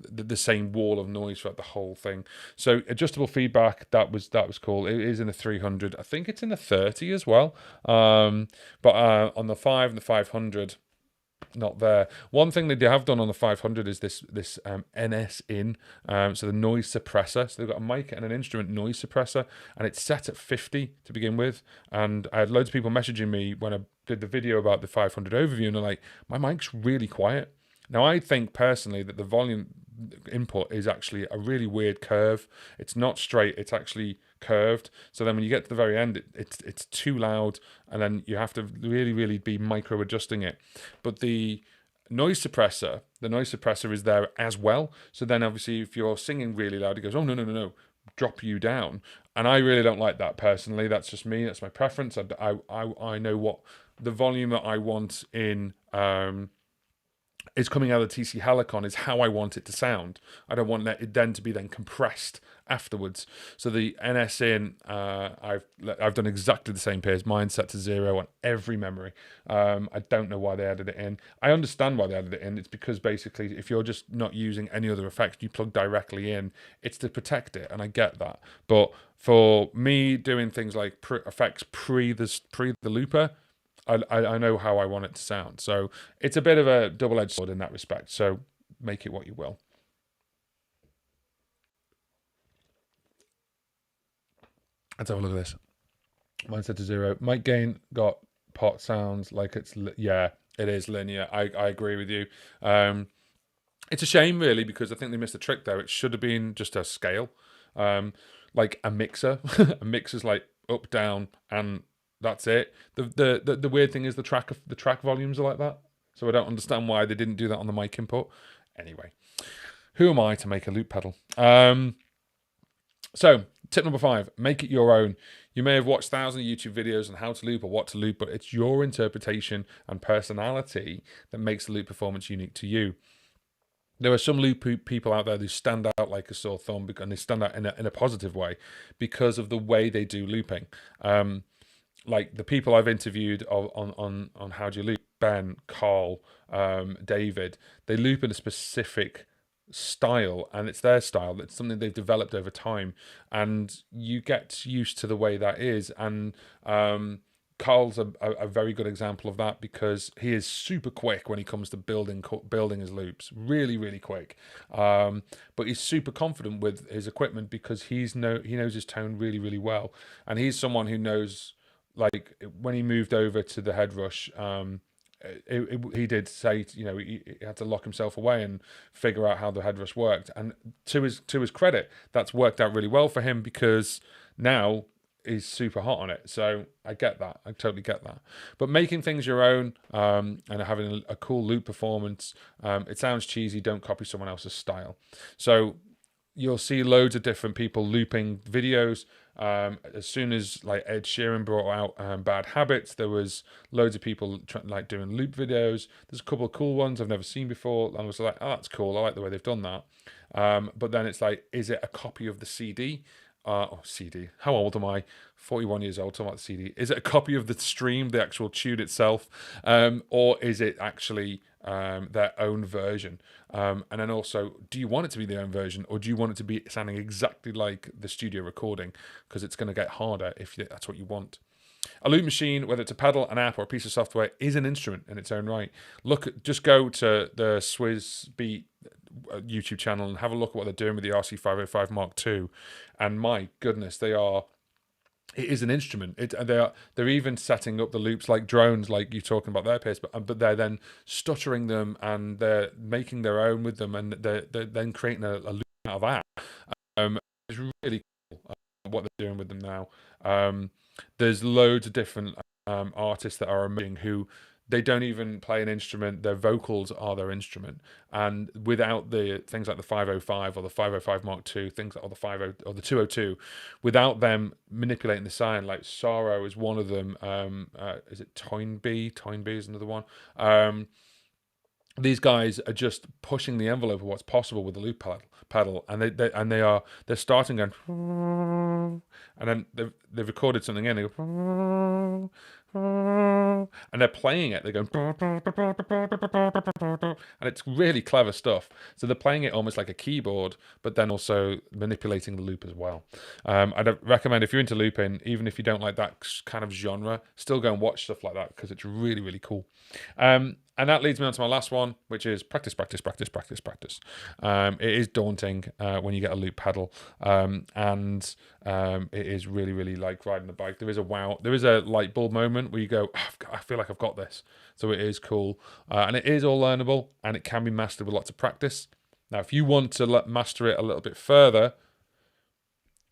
Speaker 1: the same wall of noise throughout the whole thing. So adjustable feedback, that was cool. It is in the 300. I think it's in the 30 as well. But on the 5 and the 500, not there. One thing that they have done on the 500 is this NS in, so the noise suppressor. So they've got a mic and an instrument noise suppressor, and it's set at 50 to begin with. And I had loads of people messaging me when I did the video about the 500 overview, and they're like, my mic's really quiet. Now, I think personally that the volume input is actually a really weird curve. It's not straight, it's actually curved. So then when you get to the very end, it's too loud, and then you have to really be micro adjusting it. But the noise suppressor is there as well. So then obviously if you're singing really loud, it goes, oh no, drop you down. And I really don't like that personally. That's just me, that's my preference. I know what the volume that I want in is coming out of the TC Helicon is how I want it to sound. I don't want it then to be then compressed afterwards. So the NS in, I've done exactly the same pairs. Mine set to 0 on every memory. I don't know why they added it in. I understand why they added it in. It's because basically if you're just not using any other effects, you plug directly in, it's to protect it, and I get that. But for me doing things like effects pre the looper, I know how I want it to sound. So it's a bit of a double-edged sword in that respect. So make it what you will. Let's have a look at this. Mine set to 0. Mic gain got pot sounds like it's, yeah, it is linear. I agree with you. It's a shame really, because I think they missed a trick there. It should have been just a scale, like a mixer. A mixer's like up, down, and that's it. The weird thing is the track volumes are like that. So I don't understand why they didn't do that on the mic input. Anyway, who am I to make a loop pedal? So tip number 5, make it your own. You may have watched thousands of YouTube videos on how to loop or what to loop, but it's your interpretation and personality that makes the loop performance unique to you. There are some loop people out there who stand out like a sore thumb, and they stand out in a positive way because of the way they do looping. Like the people I've interviewed on How Do You Loop, Ben, Carl, David, they loop in a specific style, and it's their style. It's something they've developed over time, and you get used to the way that is. And Carl's a very good example of that, because he is super quick when he comes to building his loops, really quick. But he's super confident with his equipment because he knows his tone really well, and he's someone who knows. Like when he moved over to the head rush, he did say, he had to lock himself away and figure out how the head rush worked. And to his credit, that's worked out really well for him, because now he's super hot on it. So I get that. I totally get that. But making things your own, and having a cool loop performance, it sounds cheesy. Don't copy someone else's style. So you'll see loads of different people looping videos. As soon as like Ed Sheeran brought out Bad Habits, there was loads of people like doing loop videos. There's a couple of cool ones I've never seen before, and I was like, oh, that's cool. I like the way they've done that. But then it's like, is it a copy of the CD? CD. How old am I? 41 years old. Talking about the CD. Is it a copy of the stream, the actual tune itself, or is it actually their own version? And then also, do you want it to be their own version, or do you want it to be sounding exactly like the studio recording? Because it's going to get harder if that's what you want. A loop machine, whether it's a pedal, an app, or a piece of software, is an instrument in its own right. Just go to the Swizz Beat YouTube channel and have a look at what they're doing with the RC505 Mark II, and my goodness, it is an instrument. They're even setting up the loops like drones, like you're talking about their pace, but they're then stuttering them, and they're making their own with them, and they're then creating a loop out of that. It's really cool what they're doing with them now. There's loads of different artists that are emerging who they don't even play an instrument. Their vocals are their instrument, and without the things like the 505 or the 505 Mark II, things like, or the 50 or the 202, without them manipulating the sound, like Sorrow is one of them. Is it Toynbee? Toynbee is another one. These guys are just pushing the envelope of what's possible with the loop pedal, and they're starting going, and then they've recorded something in. They go, and they're playing it. They're going, and it's really clever stuff. So they're playing it almost like a keyboard, but then also manipulating the loop as well. I'd recommend, if you're into looping, even if you don't like that kind of genre, still go and watch stuff like that because it's really, really cool. And that leads me on to my last one, which is practice, practice, practice, practice, practice. It is daunting when you get a loop pedal, and it is really, really like riding the bike. There is a light bulb moment where you go, I feel like I've got this. So it is cool, and it is all learnable, and it can be mastered with lots of practice. Now, if you want to master it a little bit further,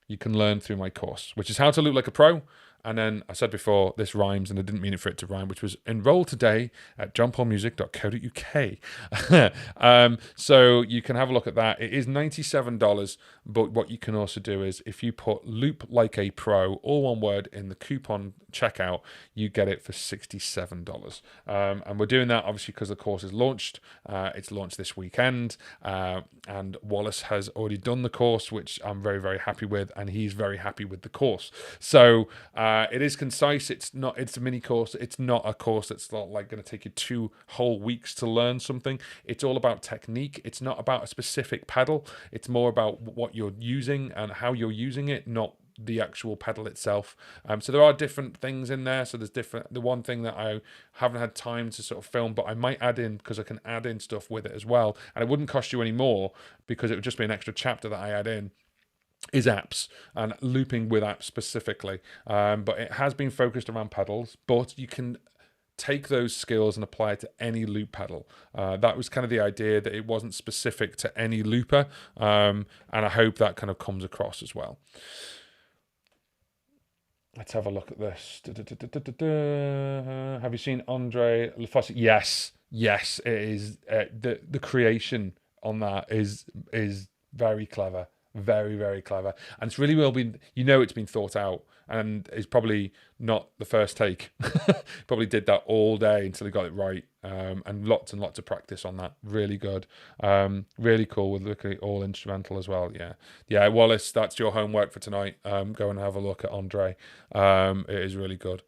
Speaker 1: you can learn through my course, which is How to Loop Like a Pro. And then I said before, this rhymes, and I didn't mean it for it to rhyme, which was enroll today at johnpaulmusic.co.uk. So you can have a look at that. It is $97, but what you can also do is if you put Loop Like a Pro, all one word, in the coupon checkout, you get it for $67. And we're doing that obviously because the course is launched. It's launched this weekend, and Wallace has already done the course, which I'm very, very happy with, and he's very happy with the course. So it is concise. It's a mini course. It's not a course that's not like going to take you 2 whole weeks to learn something. It's all about technique. It's not about a specific pedal. It's more about what you're using and how you're using it, not the actual pedal itself. So there are different things in there. So there's different. The one thing that I haven't had time to sort of film, but I might add in, because I can add in stuff with it as well, and it wouldn't cost you any more because it would just be an extra chapter that I add in, is apps and looping with apps specifically. But it has been focused around pedals, but you can take those skills and apply it to any loop pedal. That was kind of the idea, that it wasn't specific to any looper, and I hope that kind of comes across as well. Let's have a look at this. Have you seen Andre Lafossi? Yes, it is. The creation on that is very clever. Very, very clever. And it's really well been, it's been thought out, and it's probably not the first take. Probably did that all day until he got it right. And lots of practice on that. Really good. Really cool with looking at all instrumental as well. Yeah, Wallace, that's your homework for tonight. Go and have a look at Andre. It is really good.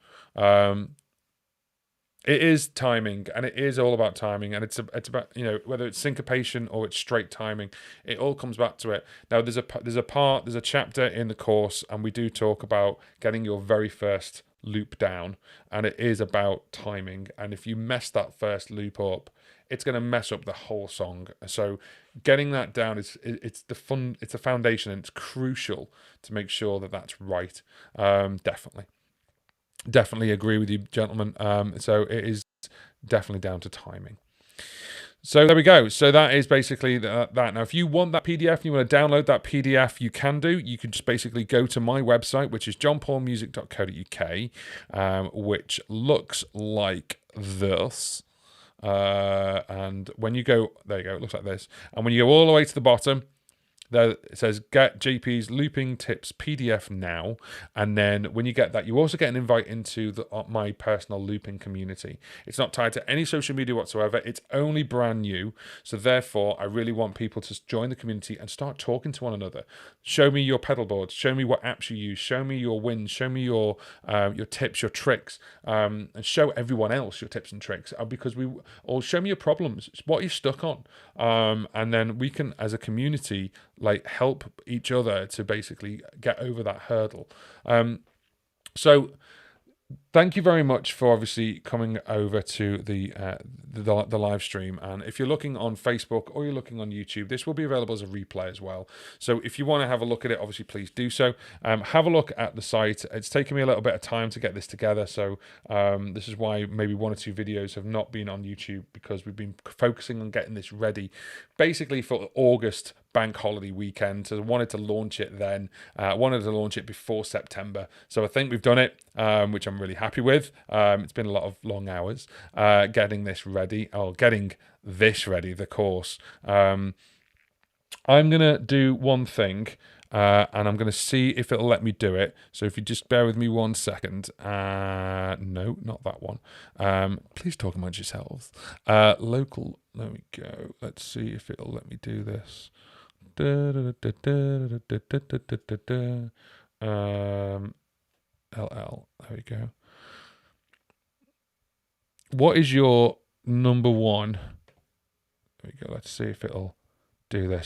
Speaker 1: It is timing, and it is all about timing, and it's about, whether it's syncopation or it's straight timing, it all comes back to it. Now there's a chapter in the course, and we do talk about getting your very first loop down, and it is about timing. And if you mess that first loop up, it's going to mess up the whole song. So getting that down it's the foundation, and it's crucial to make sure that that's right. Definitely agree with you, gentlemen. So it is definitely down to timing. So there we go. So that is basically that. Now, if you want that PDF and you want to download that PDF, you can do. You can just basically go to my website, which is johnpaulmusic.co.uk, which looks like this. And when you go, there you go, it looks like this. And when you go all the way to the bottom, there it says get JP's looping tips PDF now, and then when you get that, you also get an invite into my personal looping community. It's not tied to any social media whatsoever. It's only brand new, so therefore I really want people to join the community and start talking to one another. Show me your pedal boards, show me what apps you use, show me your wins, show me your tips, your tricks, and show everyone else your tips and tricks, because or show me your problems, what you're stuck on, and then we can, as a community, like help each other to basically get over that hurdle. So thank you very much for obviously coming over to the live stream. And if you're looking on Facebook or you're looking on YouTube, this will be available as a replay as well. So if you want to have a look at it, obviously please do so. Have a look at the site. It's taken me a little bit of time to get this together, so this is why maybe 1 or 2 videos have not been on YouTube, because we've been focusing on getting this ready basically for August bank holiday weekend. So I wanted to launch it then. I wanted to launch it before September. So I think we've done it, which I'm really happy with. It's been a lot of long hours getting this ready, the course. I'm going to do one thing, and I'm going to see if it'll let me do it. So if you just bear with me 1 second. No, not that one. Please talk amongst yourselves. Local, there we go. Let's see if it'll let me do this. LL. There we go. What is your number one? There we go. Let's see if it'll do this.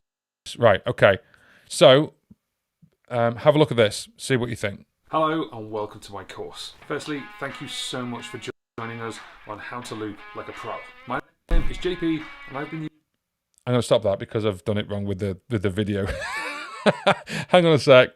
Speaker 1: Right. Okay. So have a look at this. See what you think. Hello and welcome to my course. Firstly, thank you so much for joining us on how to loop like a pro. My name is JP and I've been... I'm going to stop that because I've done it wrong with the video. Hang on a sec.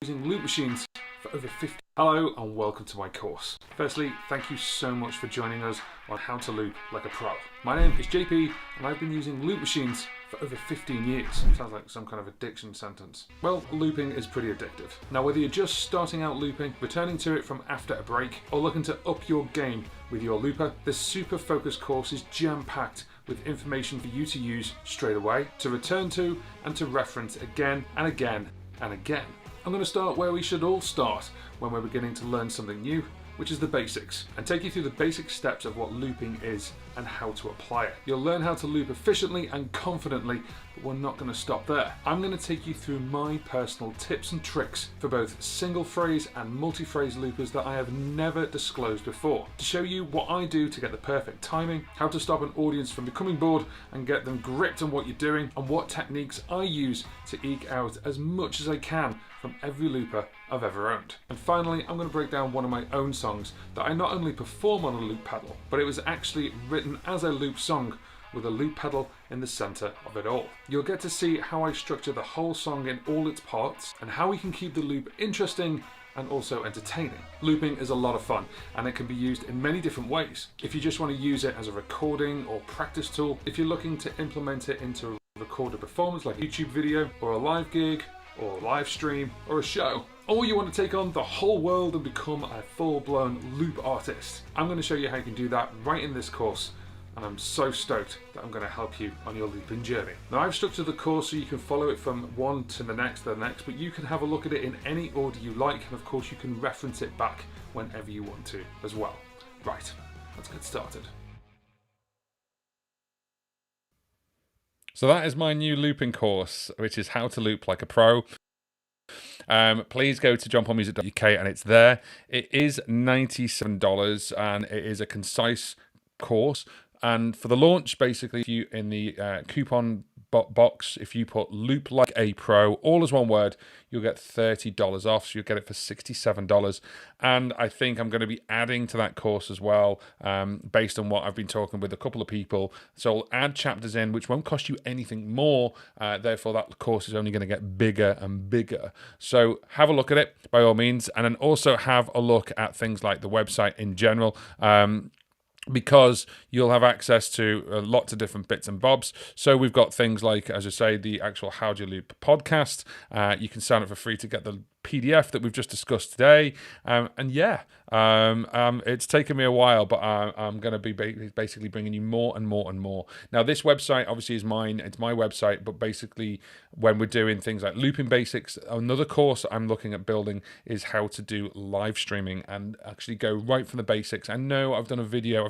Speaker 1: Using loop machines for over 50. Hello and welcome to my course. Firstly, thank you so much for joining us on how to loop like a pro. My name is JP and I've been using loop machines for over 15 years. Sounds like some kind of addiction sentence. Well, looping is pretty addictive. Now, whether you're just starting out looping, returning to it from after a break, or looking to up your game with your looper, this super focused course is jam-packed with information for you to use straight away, to return to, and to reference again and again and again. I'm going to start where we should all start when we're beginning to learn something new, which is the basics, and take you through the basic steps of what looping is and how to apply it. You'll learn how to loop efficiently and confidently, but we're not going to stop there. I'm going to take you through my personal tips and tricks for both single phrase and multi-phrase loopers that I have never disclosed before, to show you what I do to get the perfect timing, how to stop an audience from becoming bored and get them gripped on what you're doing, and what techniques I use to eke out as much as I can from every looper I've ever owned. And finally, I'm going to break down one of my own songs that I not only perform on a loop pedal, but it was actually written as a loop song with a loop pedal in the center of it all. You'll get to see how I structure the whole song in all its parts and how we can keep the loop interesting and also entertaining. Looping is a lot of fun and it can be used in many different ways. If you just want to use it as a recording or practice tool, if you're looking to implement it into a recorded performance like a YouTube video or a live gig or a live stream or a show, or you want to take on the whole world and become a full-blown loop artist, I'm going to show you how you can do that right in this course, and I'm so stoked that I'm going to help you on your looping journey. Now, I've structured the course so you can follow it from one to the next, but you can have a look at it in any order you like, and of course you can reference it back whenever you want to as well. Right, let's get started. So that is my new looping course, which is how to loop like a pro. Please go to johnpaulmusic.uk and it's there. It is $97 and it is a concise course. And for the launch, basically, if you in the coupon box, if you put loop like a pro, all as one word, you'll get $30 off. So you'll get it for $67. And I think I'm going to be adding to that course as well, based on what I've been talking with a couple of people. So I'll add chapters in, which won't cost you anything more. Therefore, that course is only going to get bigger and bigger. So have a look at it by all means. And then also have a look at things like the website in general. Because you'll have access to lots of different bits and bobs. So we've got things like, as I say, the actual How Do You Loop podcast. You can sign up for free to get the PDF that we've just discussed today. And yeah, it's taken me a while, but I'm going to be basically bringing you more and more and more. Now, this website obviously is mine. It's my website, but basically when we're doing things like looping basics, another course I'm looking at building is how to do live streaming and actually go right from the basics. I know I've done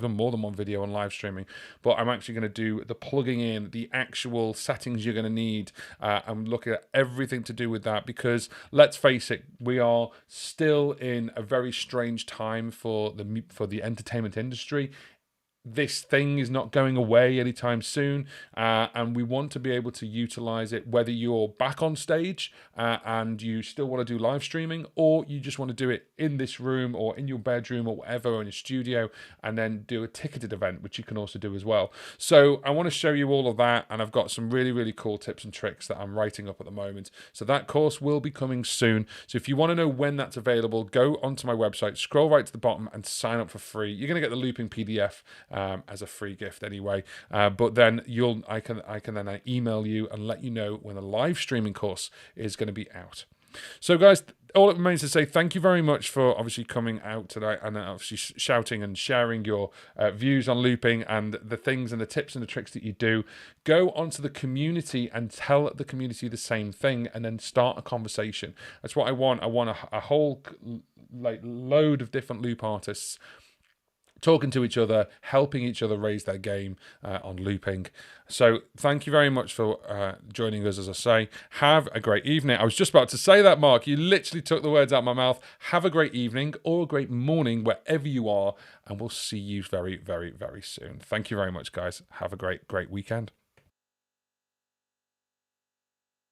Speaker 1: more than one video on live streaming, but I'm actually going to do the plugging in, the actual settings you're going to need. I'm looking at everything to do with that because let's face it, we are still in a very strange time for the entertainment industry. This thing is not going away anytime soon, and we want to be able to utilize it, whether you're back on stage and you still want to do live streaming, or you just want to do it in this room or in your bedroom or whatever, or in your studio, and then do a ticketed event, which you can also do as well. So I want to show you all of that, and I've got some really, really cool tips and tricks that I'm writing up at the moment. So that course will be coming soon. So if you want to know when that's available, go onto my website, scroll right to the bottom and sign up for free. You're going to get the looping PDF as a free gift anyway, but then I can then email you and let you know when the live streaming course is going to be out. So guys, all it remains to say thank you very much for obviously coming out today and obviously shouting and sharing your views on looping and the things and the tips and the tricks that you do. Go onto the community and tell the community the same thing and then start a conversation. That's what I want. I want a whole load of different loop artists talking to each other, helping each other raise their game on looping. So thank you very much for joining us, as I say. Have a great evening. I was just about to say that, Mark. You literally took the words out of my mouth. Have a great evening or a great morning wherever you are, and we'll see you very, very, very soon. Thank you very much, guys. Have a great, great weekend.